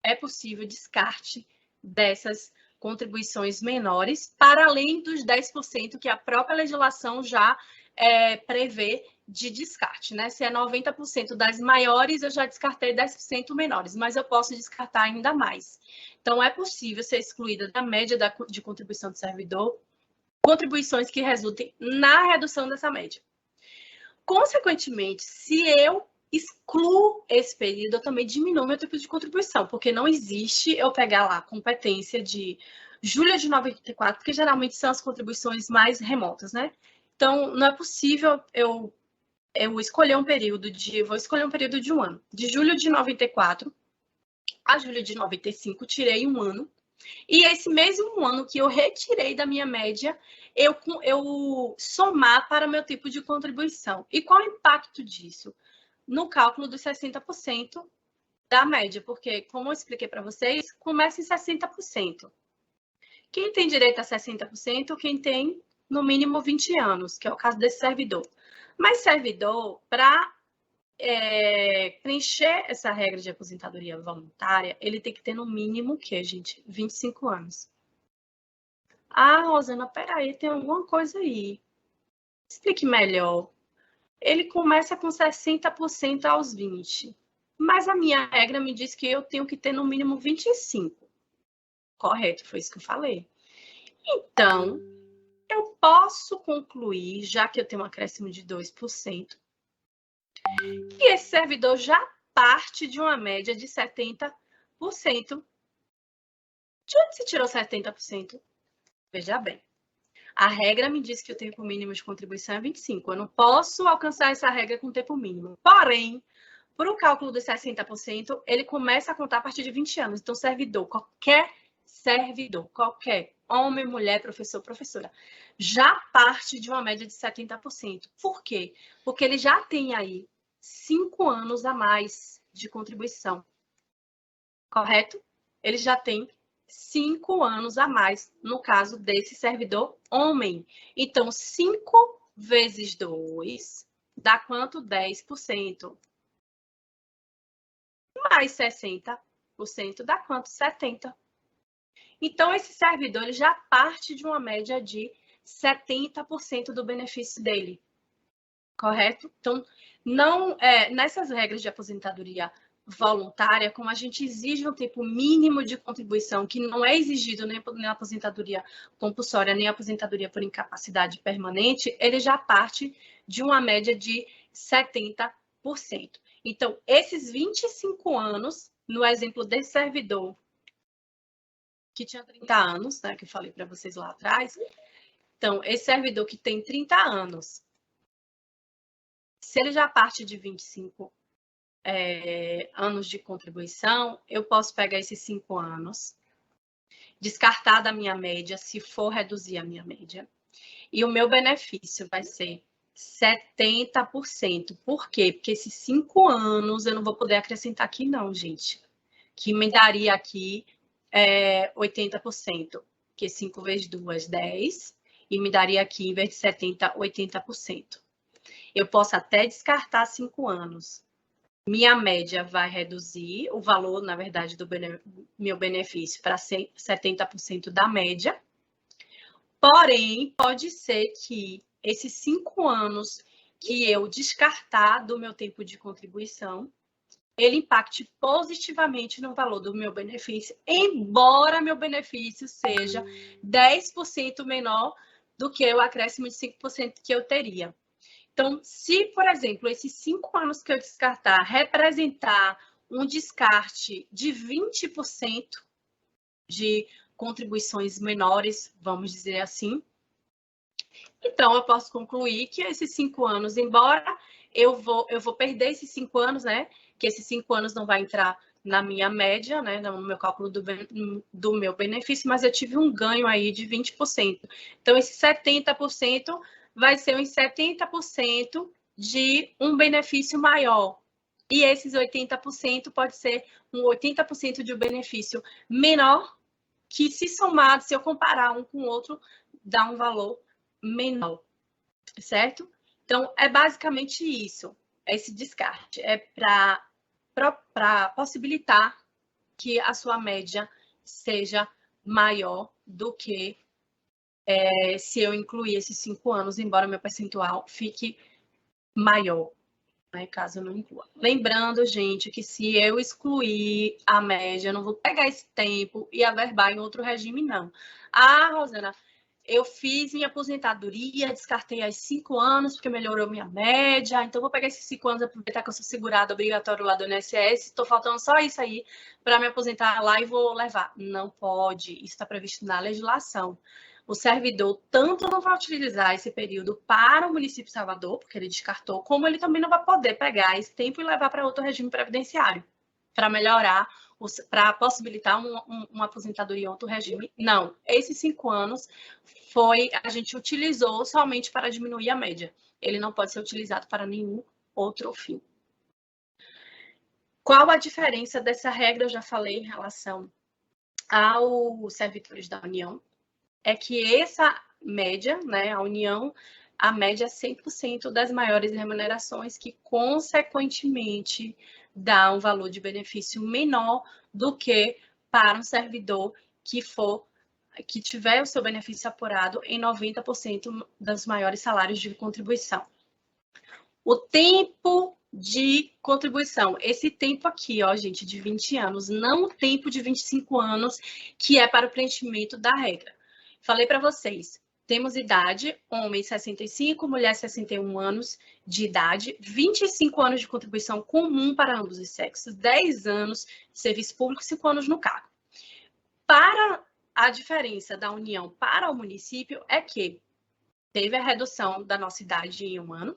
É possível descarte dessas contribuições menores, para além dos 10% que a própria legislação já prevê de descarte, né? Se é 90% das maiores, eu já descartei 10% menores, mas eu posso descartar ainda mais. Então, é possível ser excluída da média de contribuição do servidor contribuições que resultem na redução dessa média. Consequentemente, se eu excluo esse período, eu também diminuo meu tipo de contribuição, porque não existe eu pegar lá a competência de julho de 94, porque geralmente são as contribuições mais remotas, né? Então, não é possível eu escolher um período vou escolher um período de um ano. De julho de 94 a julho de 95, tirei um ano. E esse mesmo ano que eu retirei da minha média, eu somar para o meu tipo de contribuição. E qual o impacto disso? No cálculo dos 60% da média, porque, como eu expliquei para vocês, começa em 60%. Quem tem direito a 60%? Quem tem, no mínimo, 20 anos, que é o caso desse servidor. Mas servidor, para preencher essa regra de aposentadoria voluntária, ele tem que ter, no mínimo, o quê, gente? 25 anos. Ah, Rosana, peraí, tem alguma coisa aí. Explique melhor. Ele começa com 60% aos 20. Mas a minha regra me diz que eu tenho que ter, no mínimo, 25. Correto, foi isso que eu falei. Então, eu posso concluir, já que eu tenho um acréscimo de 2%, que esse servidor já parte de uma média de 70%. De onde se tirou 70%? Veja bem, a regra me diz que o tempo mínimo de contribuição é 25. Eu não posso alcançar essa regra com tempo mínimo. Porém, por o cálculo dos 60%, ele começa a contar a partir de 20 anos. Então, servidor, qualquer servidor, qualquer, homem, mulher, professor, professora, já parte de uma média de 70%. Por quê? Porque ele já tem aí 5 anos a mais de contribuição, correto? Ele já tem 5 anos a mais, no caso desse servidor homem. Então, 5 vezes 2 dá quanto? 10%. Mais 60% dá quanto? 70%. Então, esse servidor ele já parte de uma média de 70% do benefício dele, correto? Então, não nessas regras de aposentadoria voluntária, como a gente exige um tempo mínimo de contribuição, que não é exigido nem na aposentadoria compulsória, nem aposentadoria por incapacidade permanente, ele já parte de uma média de 70%. Então, esses 25 anos, no exemplo desse servidor, que tinha 30 anos, né, que eu falei para vocês lá atrás. Então, esse servidor que tem 30 anos, se ele já parte de 25 anos de contribuição, eu posso pegar esses 5 anos, descartar da minha média, se for reduzir a minha média, e o meu benefício vai ser 70%. Por quê? Porque esses 5 anos eu não vou poder acrescentar aqui não, gente, que me daria aqui 80%, que 5 vezes 2, 10, e me daria aqui, em vez de 70%, 80%. Eu posso até descartar 5 anos. Minha média vai reduzir o valor, na verdade, do meu benefício para 70% da média. Porém, pode ser que esses 5 anos que eu descartar do meu tempo de contribuição, ele impacte positivamente no valor do meu benefício, embora meu benefício seja 10% menor do que o acréscimo de 5% que eu teria. Então, se, por exemplo, esses 5 anos que eu descartar representar um descarte de 20% de contribuições menores, vamos dizer assim, então eu posso concluir que esses 5 anos, embora eu vou perder esses 5 anos, né? Que esses 5 anos não vai entrar na minha média, né, no meu cálculo do meu benefício, mas eu tive um ganho aí de 20%. Então, esse 70% vai ser uns 70% de um benefício maior. E esses 80% pode ser um 80% de um benefício menor, que se somado, se eu comparar um com o outro, dá um valor menor, certo? Então, é basicamente isso, esse descarte. É para possibilitar que a sua média seja maior do que se eu incluir esses 5 anos, embora meu percentual fique maior, né, caso eu não inclua. Lembrando, gente, que se eu excluir a média, eu não vou pegar esse tempo e averbar em outro regime, não. Ah, Rosana, eu fiz minha aposentadoria, descartei as 5 anos, porque melhorou minha média, então vou pegar esses 5 anos, aproveitar que eu sou segurada obrigatório lá do INSS, estou faltando só isso aí para me aposentar lá e vou levar. Não pode, isso está previsto na legislação. O servidor tanto não vai utilizar esse período para o município de Salvador, porque ele descartou, como ele também não vai poder pegar esse tempo e levar para outro regime previdenciário, para melhorar, para possibilitar uma aposentadoria em outro regime. Não, esses 5 anos a gente utilizou somente para diminuir a média. Ele não pode ser utilizado para nenhum outro fim. Qual a diferença dessa regra? Eu já falei em relação aos servidores da União. É que essa média, né, a média é 100% das maiores remunerações, que, consequentemente, dá um valor de benefício menor do que para um servidor que tiver o seu benefício apurado em 90% dos maiores salários de contribuição. O tempo de contribuição, esse tempo aqui, ó, gente, de 20 anos, não o tempo de 25 anos, que é para o preenchimento da regra. Falei para vocês, temos idade, homem 65, mulher 61 anos de idade, 25 anos de contribuição comum para ambos os sexos, 10 anos de serviço público, 5 anos no cargo. Para a diferença da União para o município é que teve a redução da nossa idade em 1 ano,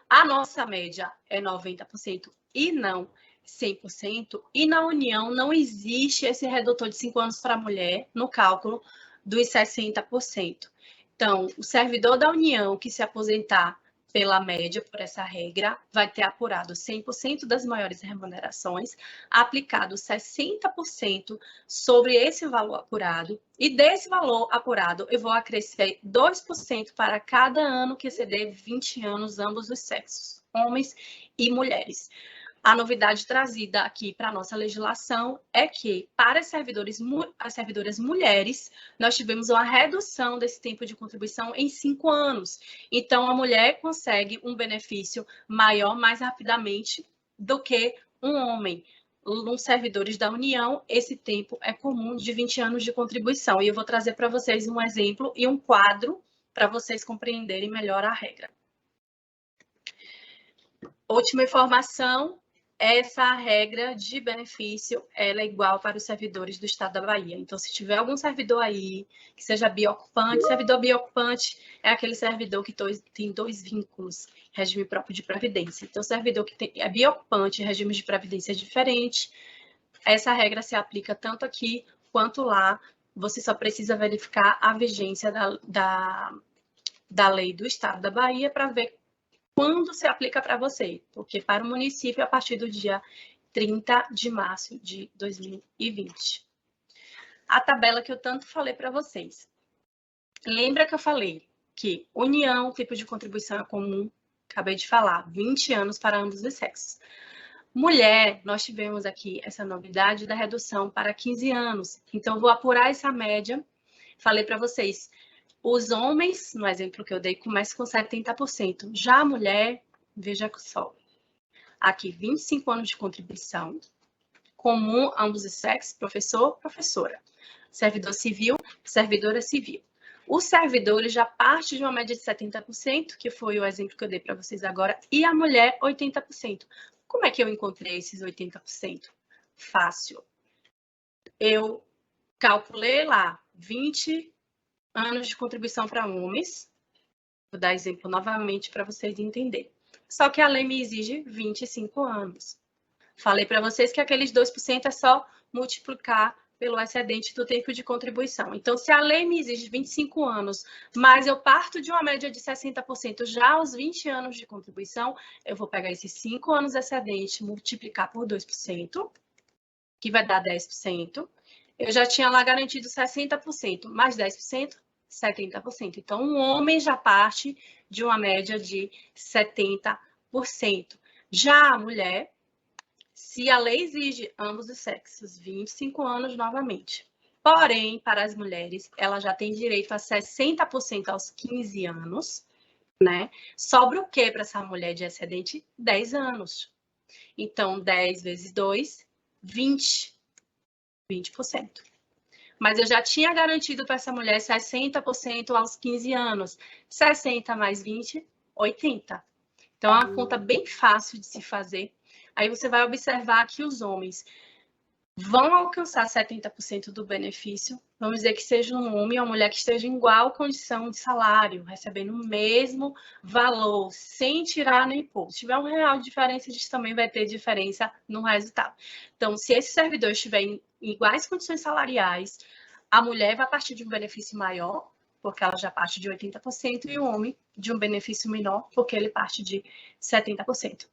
a nossa média é 90% e não 100%, e na União não existe esse redutor de 5 anos para a mulher no cálculo dos 60%. Então, o servidor da União que se aposentar pela média, por essa regra, vai ter apurado 100% das maiores remunerações, aplicado 60% sobre esse valor apurado, e desse valor apurado eu vou acrescer 2% para cada ano que exceder 20 anos, ambos os sexos, homens e mulheres. A novidade trazida aqui para a nossa legislação é que, para as servidoras mulheres, nós tivemos uma redução desse tempo de contribuição em 5 anos. Então, a mulher consegue um benefício maior mais rapidamente do que um homem. Nos servidores da União, esse tempo é comum de 20 anos de contribuição. E eu vou trazer para vocês um exemplo e um quadro para vocês compreenderem melhor a regra. Última informação. Essa regra de benefício ela é igual para os servidores do Estado da Bahia. Então, se tiver algum servidor aí que seja bioocupante, servidor bioocupante é aquele servidor que tem 2 vínculos, regime próprio de previdência. Então, servidor que é bioocupante, regime de previdência diferente, essa regra se aplica tanto aqui quanto lá. Você só precisa verificar a vigência da lei do Estado da Bahia para ver quando se aplica para você, porque para o município a partir do dia 30 de março de 2020. A tabela que eu tanto falei para vocês. Lembra que eu falei que União, tipo de contribuição é comum, acabei de falar, 20 anos para ambos os sexos. Mulher, nós tivemos aqui essa novidade da redução para 15 anos. Então, vou apurar essa média. Falei para vocês, os homens, no exemplo que eu dei, começam com 70%. Já a mulher, veja só, aqui 25 anos de contribuição, comum, ambos os sexos, professor, professora. Servidor civil, servidora civil. O servidor já parte de uma média de 70%, que foi o exemplo que eu dei para vocês agora, e a mulher, 80%. Como é que eu encontrei esses 80%? Fácil. Eu calculei lá 20 anos de contribuição para homens. Vou dar exemplo novamente para vocês entenderem. Só que a lei me exige 25 anos. Falei para vocês que aqueles 2% é só multiplicar pelo excedente do tempo de contribuição. Então, se a lei me exige 25 anos, mas eu parto de uma média de 60% já aos 20 anos de contribuição, eu vou pegar esses 5 anos excedente, multiplicar por 2%, que vai dar 10%. Eu já tinha lá garantido 60%, mais 10%, 70%. Então, um homem já parte de uma média de 70%. Já a mulher, se a lei exige ambos os sexos, 25 anos novamente. Porém, para as mulheres, ela já tem direito a 60% aos 15 anos, né? Sobra o que para essa mulher de excedente? 10 anos. Então, 10 vezes 2, 20%. Mas eu já tinha garantido para essa mulher 60% aos 15 anos. 60 mais 20, 80. Então, é uma conta bem fácil de se fazer. Aí você vai observar que os homens vão alcançar 70% do benefício. Vamos dizer que seja um homem ou uma mulher que esteja em igual condição de salário, recebendo o mesmo valor, sem tirar nem pôr. Se tiver R$1 de diferença, a gente também vai ter diferença no resultado. Então, se esse servidor estiver em iguais condições salariais, a mulher vai partir de um benefício maior, porque ela já parte de 80%, e o homem de um benefício menor, porque ele parte de 70%.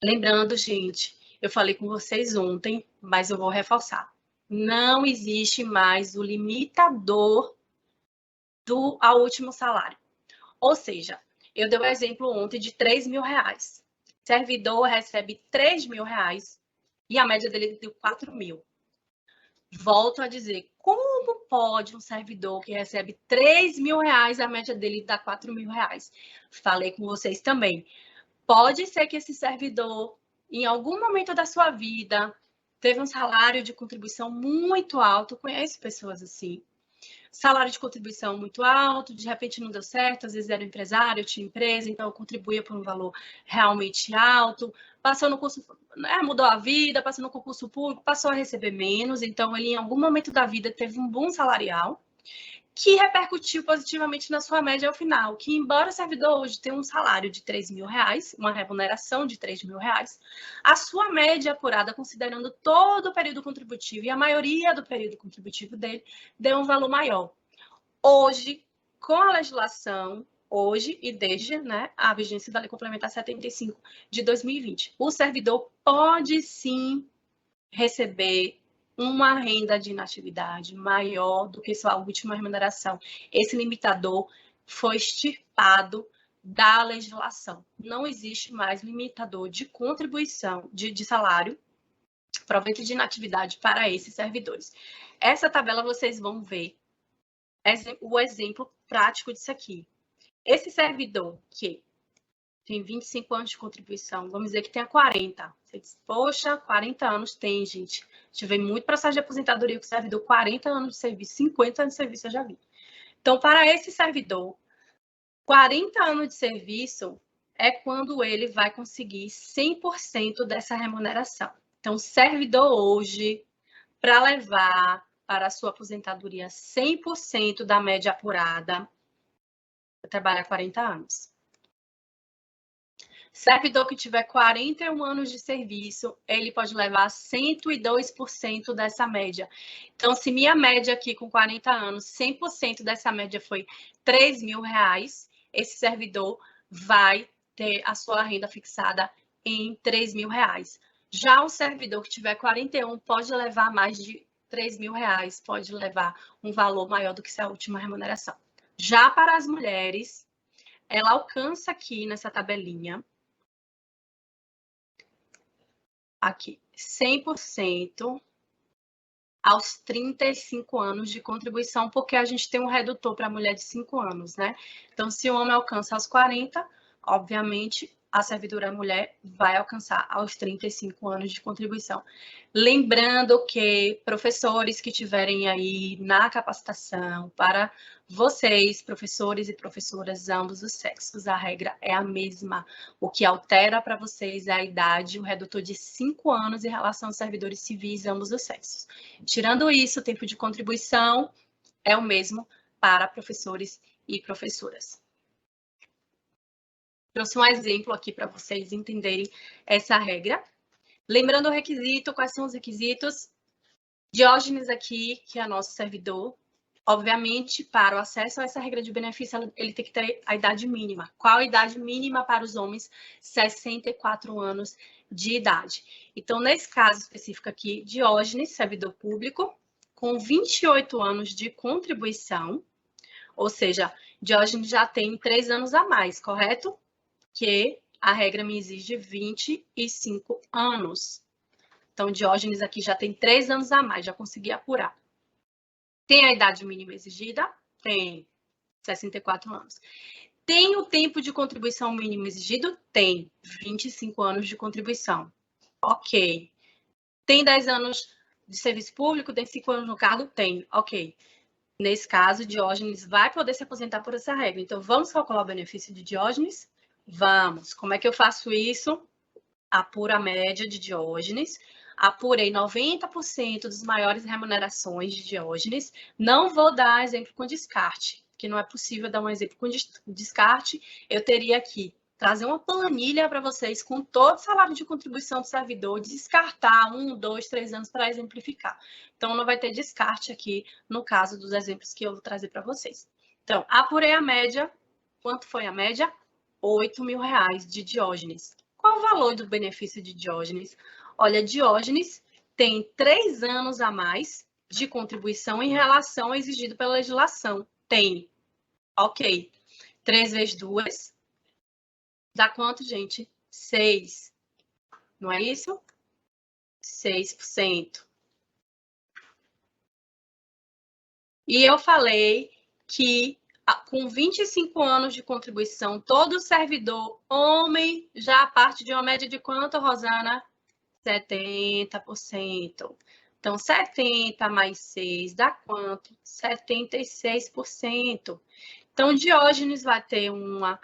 Lembrando, gente, eu falei com vocês ontem, mas eu vou reforçar. Não existe mais o limitador ao último salário. Ou seja, eu dei o exemplo ontem de R$3.000. Servidor recebe R$3.000 e a média dele deu 4.000. Volto a dizer, como pode um servidor que recebe R$3.000, a média dele dá R$4.000? Falei com vocês também. Pode ser que esse servidor, em algum momento da sua vida, teve um salário de contribuição muito alto, conheço pessoas assim, salário de contribuição muito alto, de repente não deu certo, às vezes era empresário, tinha empresa, então contribuía por um valor realmente alto, passou no curso, mudou a vida, passou no concurso público, passou a receber menos, então ele em algum momento da vida teve um bom salarial, que repercutiu positivamente na sua média ao final, que embora o servidor hoje tenha um salário de R$3.000, uma remuneração de R$3.000, a sua média apurada, considerando todo o período contributivo e a maioria do período contributivo dele, deu um valor maior. Hoje, com a legislação, hoje e desde, né, a vigência da Lei Complementar 75 de 2020, o servidor pode sim receber uma renda de inatividade maior do que sua última remuneração. Esse limitador foi extirpado da legislação. Não existe mais limitador de contribuição de salário, provento de inatividade para esses servidores. Essa tabela vocês vão ver o exemplo prático disso aqui. Esse servidor que tem 25 anos de contribuição, vamos dizer que tenha 40. Você diz, poxa, 40 anos tem, gente. Tive muito processo de aposentadoria com servidor, 40 anos de serviço, 50 anos de serviço eu já vi. Então, para esse servidor, 40 anos de serviço é quando ele vai conseguir 100% dessa remuneração. Então, servidor hoje, para levar para a sua aposentadoria 100% da média apurada, vai trabalhar 40 anos. Servidor que tiver 41 anos de serviço, ele pode levar 102% dessa média. Então, se minha média aqui com 40 anos, 100% dessa média foi R$3.000, esse servidor vai ter a sua renda fixada em R$3.000. Já o servidor que tiver 41 pode levar mais de R$3.000, pode levar um valor maior do que a última remuneração. Já para as mulheres, ela alcança aqui nessa tabelinha, aqui, 100% aos 35 anos de contribuição, porque a gente tem um redutor para a mulher de 5 anos, né? Então, se o homem alcança aos 40, obviamente, a servidora mulher vai alcançar aos 35 anos de contribuição. Lembrando que professores que tiverem aí na capacitação, para vocês, professores e professoras, ambos os sexos, a regra é a mesma. O que altera para vocês é a idade, o redutor de 5 anos em relação aos servidores civis, ambos os sexos. Tirando isso, o tempo de contribuição é o mesmo para professores e professoras. Trouxe um exemplo aqui para vocês entenderem essa regra. Lembrando o requisito, quais são os requisitos? Diógenes aqui, que é nosso servidor. Obviamente, para o acesso a essa regra de benefício, ele tem que ter a idade mínima. Qual a idade mínima para os homens? 64 anos de idade. Então, nesse caso específico aqui, Diógenes, servidor público, com 28 anos de contribuição, ou seja, Diógenes já tem 3 anos a mais, correto? Que a regra me exige 25 anos. Então, Diógenes aqui já tem 3 anos a mais, já consegui apurar. Tem a idade mínima exigida? Tem. 64 anos. Tem o tempo de contribuição mínimo exigido? Tem. 25 anos de contribuição. Ok. Tem 10 anos de serviço público? Tem 5 anos no cargo? Tem. Ok. Nesse caso, Diógenes vai poder se aposentar por essa regra. Então, vamos calcular o benefício de Diógenes? Vamos. Como é que eu faço isso? Apuro a média de Diógenes. Apurei 90% das maiores remunerações de Diógenes. Não vou dar exemplo com descarte, que não é possível dar um exemplo com descarte. Eu teria aqui trazer uma planilha para vocês com todo o salário de contribuição do servidor, descartar 1, 2, 3 anos para exemplificar. Então, não vai ter descarte aqui no caso dos exemplos que eu vou trazer para vocês. Então, apurei a média. Quanto foi a média? R$8.000 de Diógenes. Qual o valor do benefício de Diógenes? Olha, Diógenes tem 3 anos a mais de contribuição em relação ao exigido pela legislação. Tem. Ok. 3 vezes 2 dá quanto, gente? 6. Não é isso? 6%. E eu falei que com 25 anos de contribuição, todo servidor homem já parte de uma média de quanto, Rosana? 70%. Então, 70 mais 6 dá quanto? 76%. Então, Diógenes vai ter uma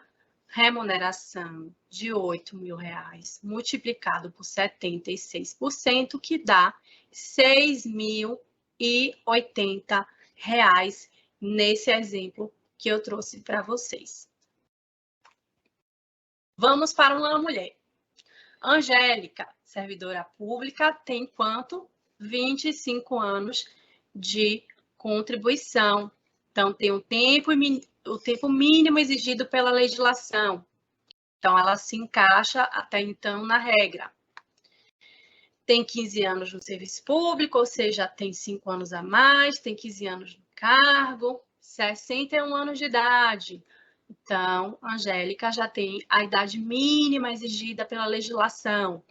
remuneração de R$8.000 multiplicado por 76%, que dá R$6.080 nesse exemplo que eu trouxe para vocês. Vamos para uma mulher. Angélica, servidora pública, tem quanto? 25 anos de contribuição. Então, tem o tempo mínimo exigido pela legislação. Então, ela se encaixa até então na regra. Tem 15 anos no serviço público, ou seja, tem 5 anos a mais, tem 15 anos no cargo, 61 anos de idade. Então, Angélica já tem a idade mínima exigida pela legislação.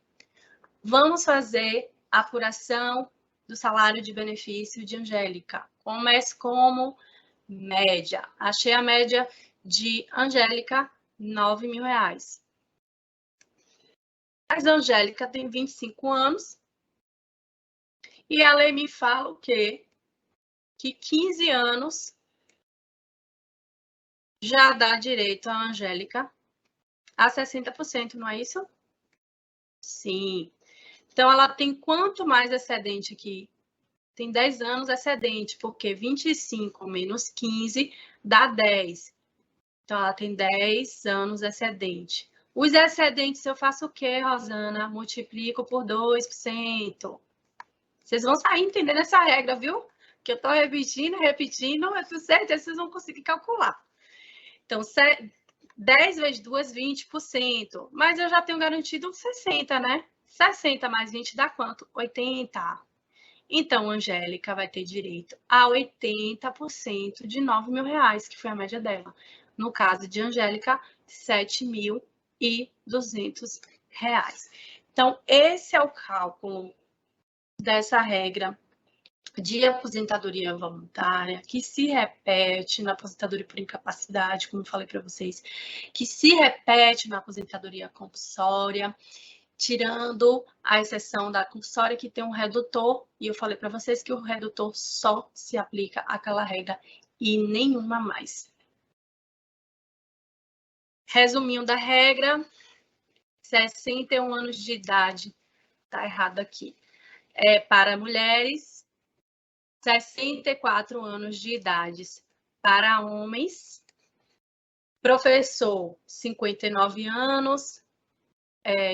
Vamos fazer a apuração do salário de benefício de Angélica. Comece como média. Achei a média de Angélica, R$9.000. Mas a Angélica tem 25 anos e a lei me fala o quê? Que 15 anos já dá direito a Angélica a 60%, não é isso? Sim. Então, ela tem quanto mais excedente aqui? Tem 10 anos excedente, porque 25 menos 15 dá 10. Então, ela tem 10 anos excedente. Os excedentes, eu faço o quê, Rosana? Multiplico por 2%. Vocês vão sair entendendo essa regra, viu? Que eu estou repetindo, eu tenho certeza que vocês vão conseguir calcular. Então, 10 vezes 2, 20%. Mas eu já tenho garantido 60, né? 60 mais 20 dá quanto? 80. Então, Angélica vai ter direito a 80% de R$9.000, que foi a média dela. No caso de Angélica, R$7.200. Então, esse é o cálculo dessa regra de aposentadoria voluntária, que se repete na aposentadoria por incapacidade, como falei para vocês, que se repete na aposentadoria compulsória, tirando a exceção da compulsória, que tem um redutor, e eu falei para vocês que o redutor só se aplica àquela regra e nenhuma mais. Resuminho da regra, 61 anos de idade, tá errado aqui, é para mulheres, 64 anos de idade para homens, professor, 59 anos,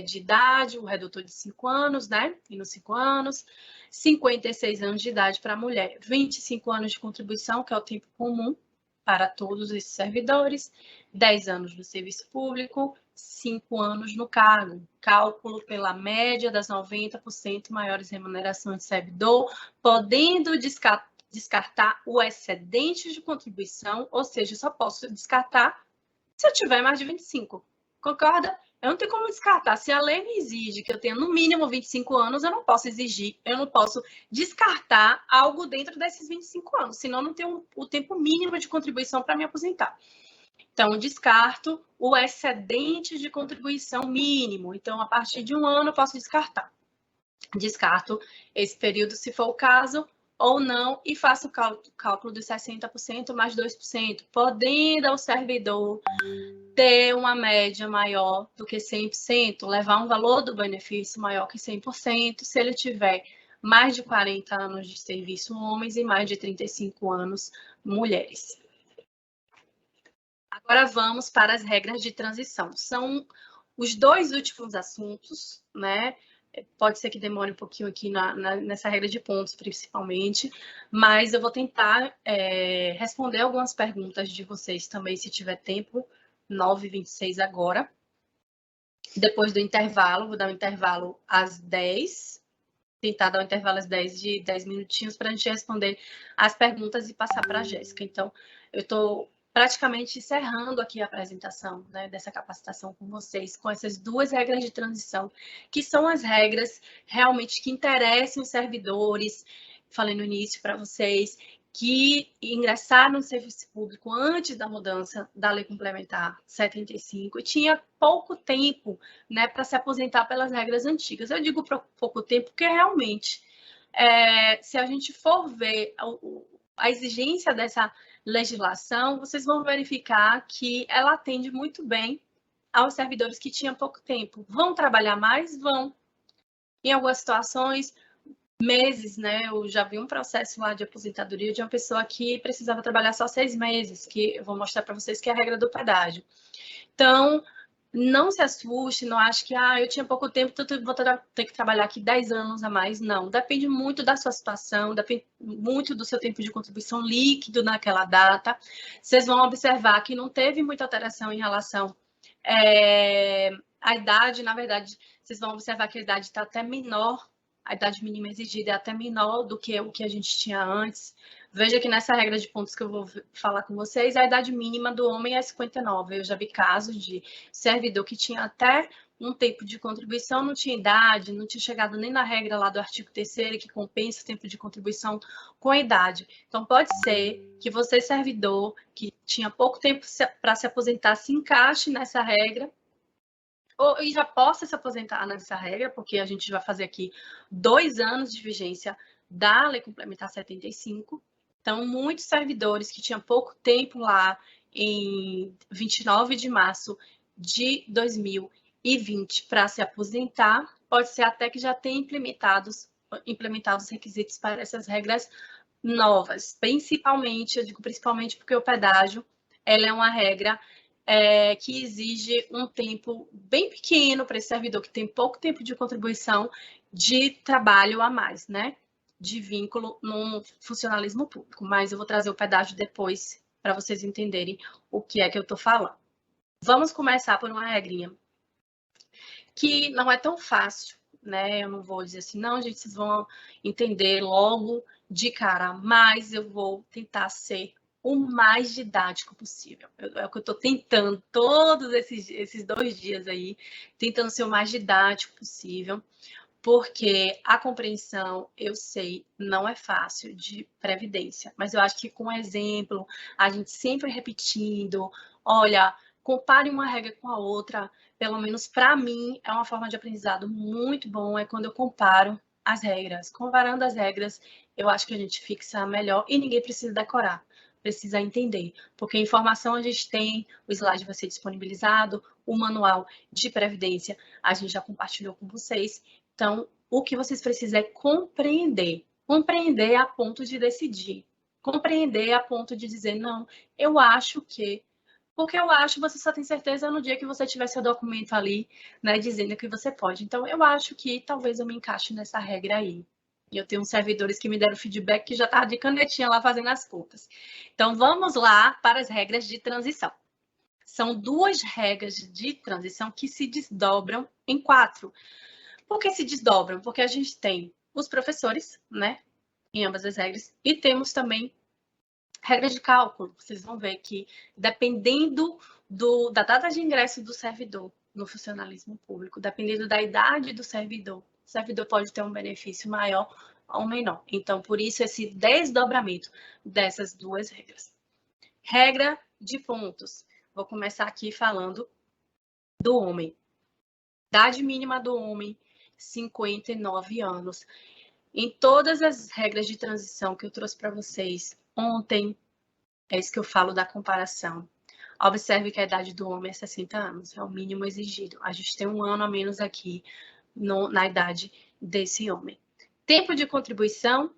de idade, o redutor de 5 anos, né? E nos 5 anos, 56 anos de idade para a mulher, 25 anos de contribuição, que é o tempo comum para todos esses servidores, 10 anos no serviço público, 5 anos no cargo. Cálculo pela média das 90% maiores remunerações de servidor, podendo descartar o excedente de contribuição, ou seja, eu só posso descartar se eu tiver mais de 25. Concorda? Eu não tenho como descartar. Se a lei me exige que eu tenha no mínimo 25 anos, eu não posso exigir, eu não posso descartar algo dentro desses 25 anos, senão eu não tenho o tempo mínimo de contribuição para me aposentar. Então, descarto o excedente de contribuição mínimo. Então, a partir de 1 ano, eu posso descartar. Descarto esse período, se for o caso, ou não, e faço o cálculo dos 60% mais 2%, podendo o servidor ter uma média maior do que 100%, levar um valor do benefício maior que 100%, se ele tiver mais de 40 anos de serviço homens e mais de 35 anos mulheres. Agora vamos para as regras de transição. São os 2 últimos assuntos, né? Pode ser que demore um pouquinho aqui nessa regra de pontos, principalmente, mas eu vou tentar responder algumas perguntas de vocês também, se tiver tempo, 9h26 agora. Depois do intervalo, vou dar um intervalo às 10, tentar dar um intervalo às 10 de 10 minutinhos para a gente responder as perguntas e passar para a Jéssica. Então, eu estou praticamente encerrando aqui a apresentação, né, dessa capacitação com vocês, com essas 2 regras de transição, que são as regras realmente que interessam os servidores. Falei no início para vocês que ingressaram no serviço público antes da mudança da Lei Complementar 75 e tinha pouco tempo, né, para se aposentar pelas regras antigas. Eu digo pouco tempo porque realmente, se a gente for ver a exigência dessa legislação, vocês vão verificar que ela atende muito bem aos servidores que tinham pouco tempo. Vão trabalhar mais? Vão. Em algumas situações, meses, né? Eu já vi um processo lá de aposentadoria de uma pessoa que precisava trabalhar só 6 meses, que eu vou mostrar para vocês que é a regra do pedágio. Então, não se assuste, não ache que eu tinha pouco tempo, então vou ter que trabalhar aqui 10 anos a mais. Não, depende muito da sua situação, depende muito do seu tempo de contribuição líquido naquela data. Vocês vão observar que não teve muita alteração em relação à idade. Na verdade, vocês vão observar que a idade está até menor, a idade mínima exigida é até menor do que o que a gente tinha antes. Veja que nessa regra de pontos que eu vou falar com vocês, a idade mínima do homem é 59. Eu já vi casos de servidor que tinha até um tempo de contribuição, não tinha idade, não tinha chegado nem na regra lá do artigo 3º, que compensa o tempo de contribuição com a idade. Então, pode ser que você, servidor, que tinha pouco tempo para se aposentar, se encaixe nessa regra, e já possa se aposentar nessa regra, porque a gente vai fazer aqui 2 anos de vigência da Lei Complementar 75. Então, muitos servidores que tinham pouco tempo lá em 29 de março de 2020 para se aposentar, pode ser até que já tenha implementado os requisitos para essas regras novas. Principalmente, eu digo principalmente porque o pedágio, ela é uma regra que exige um tempo bem pequeno para esse servidor que tem pouco tempo de contribuição de trabalho a mais, né? De vínculo no funcionalismo público. Mas eu vou trazer o pedágio depois para vocês entenderem o que é que eu estou falando. Vamos começar por uma regrinha que não é tão fácil, né? Eu não vou dizer assim, não, gente, vocês vão entender logo de cara, mas eu vou tentar ser o mais didático possível. É o que eu estou tentando todos esses 2 dias aí, tentando ser o mais didático possível, porque a compreensão, eu sei, não é fácil de previdência, mas eu acho que com exemplo, a gente sempre repetindo, olha, compare uma regra com a outra, pelo menos para mim, é uma forma de aprendizado muito bom, é quando eu comparo as regras. Comparando as regras, eu acho que a gente fixa melhor e ninguém precisa decorar, precisa entender, porque informação a gente tem, o slide vai ser disponibilizado, o manual de previdência a gente já compartilhou com vocês. Então, o que vocês precisam é compreender. Compreender a ponto de decidir. Compreender a ponto de dizer, não, eu acho que. Porque eu acho, você só tem certeza no dia que você tiver seu documento ali, né, dizendo que você pode. Então, eu acho que talvez eu me encaixe nessa regra aí. E eu tenho uns servidores que me deram feedback que já estava de canetinha lá fazendo as contas. Então, vamos lá para as regras de transição. São 2 regras de transição que se desdobram em 4. Por que se desdobram? Porque a gente tem os professores, né, em ambas as regras, e temos também regras de cálculo. Vocês vão ver que, dependendo da data de ingresso do servidor no funcionalismo público, dependendo da idade do servidor, o servidor pode ter um benefício maior ou menor. Então, por isso, esse desdobramento dessas 2 regras. Regra de pontos. Vou começar aqui falando do homem. Idade mínima do homem, 59 anos. Em todas as regras de transição que eu trouxe para vocês ontem, é isso que eu falo da comparação. Observe que a idade do homem é 60 anos, é o mínimo exigido. A gente tem 1 ano a menos aqui na idade desse homem. Tempo de contribuição,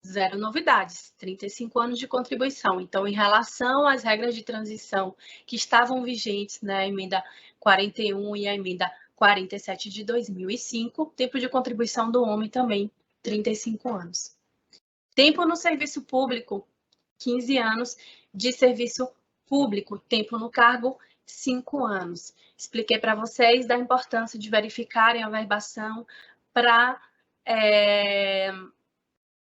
0 novidades, 35 anos de contribuição. Então, em relação às regras de transição que estavam vigentes na emenda 41 e a emenda 47 de 2005, tempo de contribuição do homem também, 35 anos. Tempo no serviço público, 15 anos de serviço público. Tempo no cargo, 5 anos. Expliquei para vocês da importância de verificarem a verbação para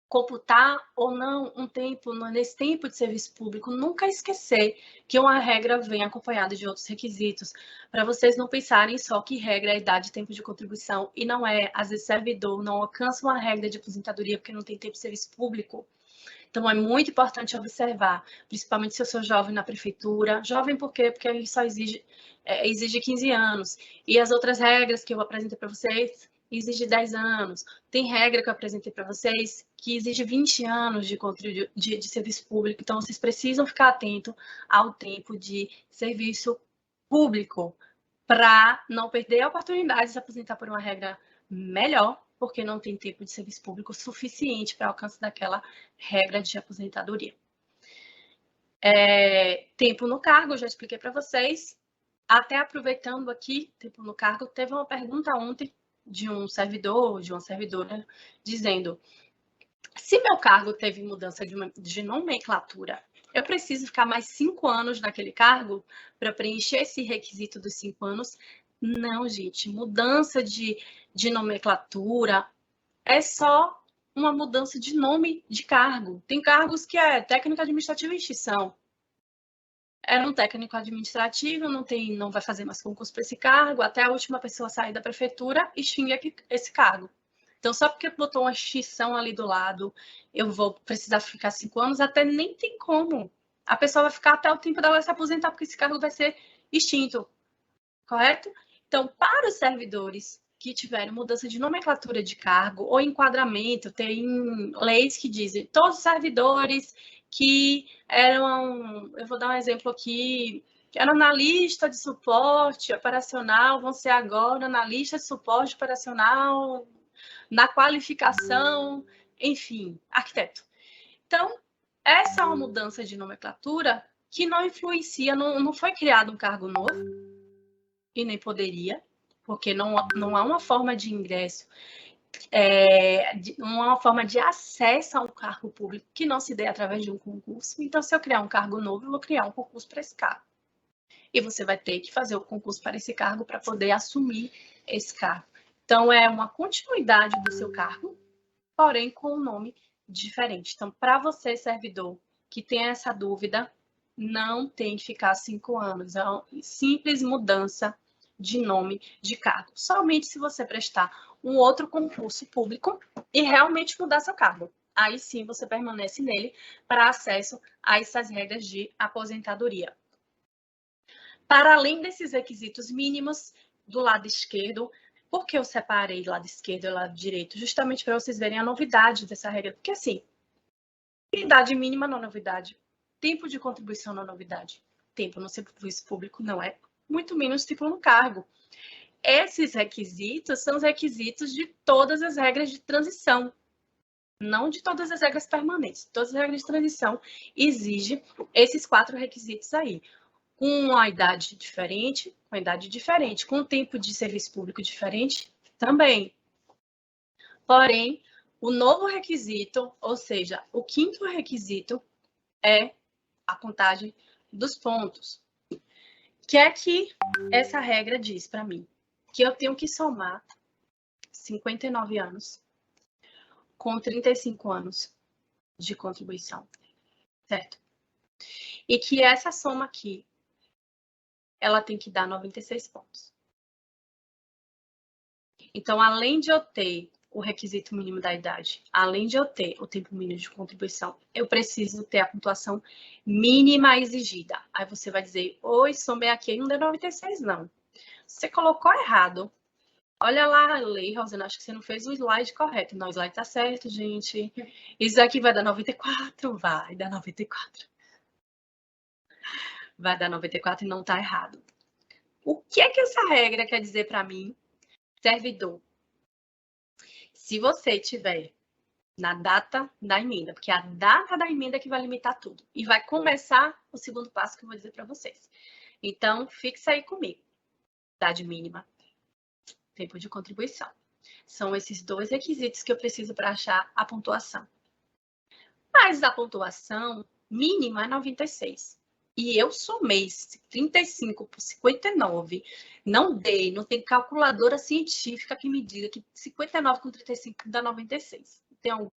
computar ou não um tempo, nesse tempo de serviço público, nunca esquecer que uma regra vem acompanhada de outros requisitos, para vocês não pensarem só que regra é idade e tempo de contribuição, e não é. Às vezes, servidor não alcança uma regra de aposentadoria porque não tem tempo de serviço público. Então, é muito importante observar, principalmente se eu sou jovem na prefeitura. Jovem por quê? Porque a gente só exige 15 anos. E as outras regras que eu apresentei para vocês exige 10 anos. Tem regra que eu apresentei para vocês que exige 20 anos de serviço público. Então, vocês precisam ficar atentos ao tempo de serviço público para não perder a oportunidade de se aposentar por uma regra melhor porque não tem tempo de serviço público suficiente para alcance daquela regra de aposentadoria. Tempo no cargo, eu já expliquei para vocês. Até aproveitando aqui, tempo no cargo, teve uma pergunta ontem de um servidor, de uma servidora, dizendo: se meu cargo teve mudança de nomenclatura, eu preciso ficar mais 5 anos naquele cargo para preencher esse requisito dos 5 anos? Não, gente, mudança de nomenclatura é só uma mudança de nome de cargo. Tem cargos que é técnico administrativo e extinção. Era um técnico administrativo, não vai fazer mais concurso para esse cargo, até a última pessoa sair da prefeitura, extingue esse cargo. Então, só porque botou uma extinção ali do lado, eu vou precisar ficar 5 anos, até nem tem como. A pessoa vai ficar até o tempo dela se aposentar, porque esse cargo vai ser extinto, correto? Então, para os servidores que tiverem mudança de nomenclatura de cargo ou enquadramento, tem leis que dizem todos os servidores que eram, eu vou dar um exemplo aqui, que eram analista de suporte operacional, vão ser agora analista de suporte operacional na qualificação, enfim, arquiteto. Então, essa é uma mudança de nomenclatura que não influencia, não foi criado um cargo novo, e nem poderia, porque não há uma forma de ingresso, não há uma forma de acesso a um cargo público que não se dê através de um concurso. Então, se eu criar um cargo novo, eu vou criar um concurso para esse cargo. E você vai ter que fazer o concurso para esse cargo para poder assumir esse cargo. Então, é uma continuidade do seu cargo, porém com um nome diferente. Então, para você, servidor, que tem essa dúvida, não tem que ficar 5 anos. É uma simples mudança de nome de cargo. Somente se você prestar um outro concurso público e realmente mudar seu cargo. Aí sim você permanece nele para acesso a essas regras de aposentadoria. Para além desses requisitos mínimos, do lado esquerdo, por que eu separei lado esquerdo e lado direito? Justamente para vocês verem a novidade dessa regra. Porque assim, idade mínima não é novidade. Tempo de contribuição não é novidade. Tempo no serviço público não é. Muito menos tempo no cargo. Esses requisitos são os requisitos de todas as regras de transição. Não de todas as regras permanentes. Todas as regras de transição exigem esses 4 requisitos aí. Com uma idade diferente, com um tempo de serviço público diferente, também. Porém, o novo requisito, ou seja, o 5º requisito, é a contagem dos pontos. Que é que essa regra diz para mim? Que eu tenho que somar 59 anos com 35 anos de contribuição, certo? E que essa soma aqui, ela tem que dar 96 pontos. Então, além de eu ter o requisito mínimo da idade, além de eu ter o tempo mínimo de contribuição, eu preciso ter a pontuação mínima exigida. Aí você vai dizer, oi, somei aqui e não deu 96, não. Você colocou errado. Olha lá a lei, Rosana, acho que você não fez o slide correto. Não, o slide tá certo, gente. Isso aqui vai dar 94? Vai dar 94. Vai dar 94 e não tá errado. O que é que essa regra quer dizer para mim, servidor? Se você tiver na data da emenda, porque é a data da emenda que vai limitar tudo. E vai começar o segundo passo que eu vou dizer para vocês. Então, fixa aí comigo. Idade mínima, tempo de contribuição. São esses 2 requisitos que eu preciso para achar a pontuação. Mas a pontuação mínima é 96. E eu somei 35 por 59. Não tem calculadora científica que me diga que 59 com 35 dá 96. Tem algum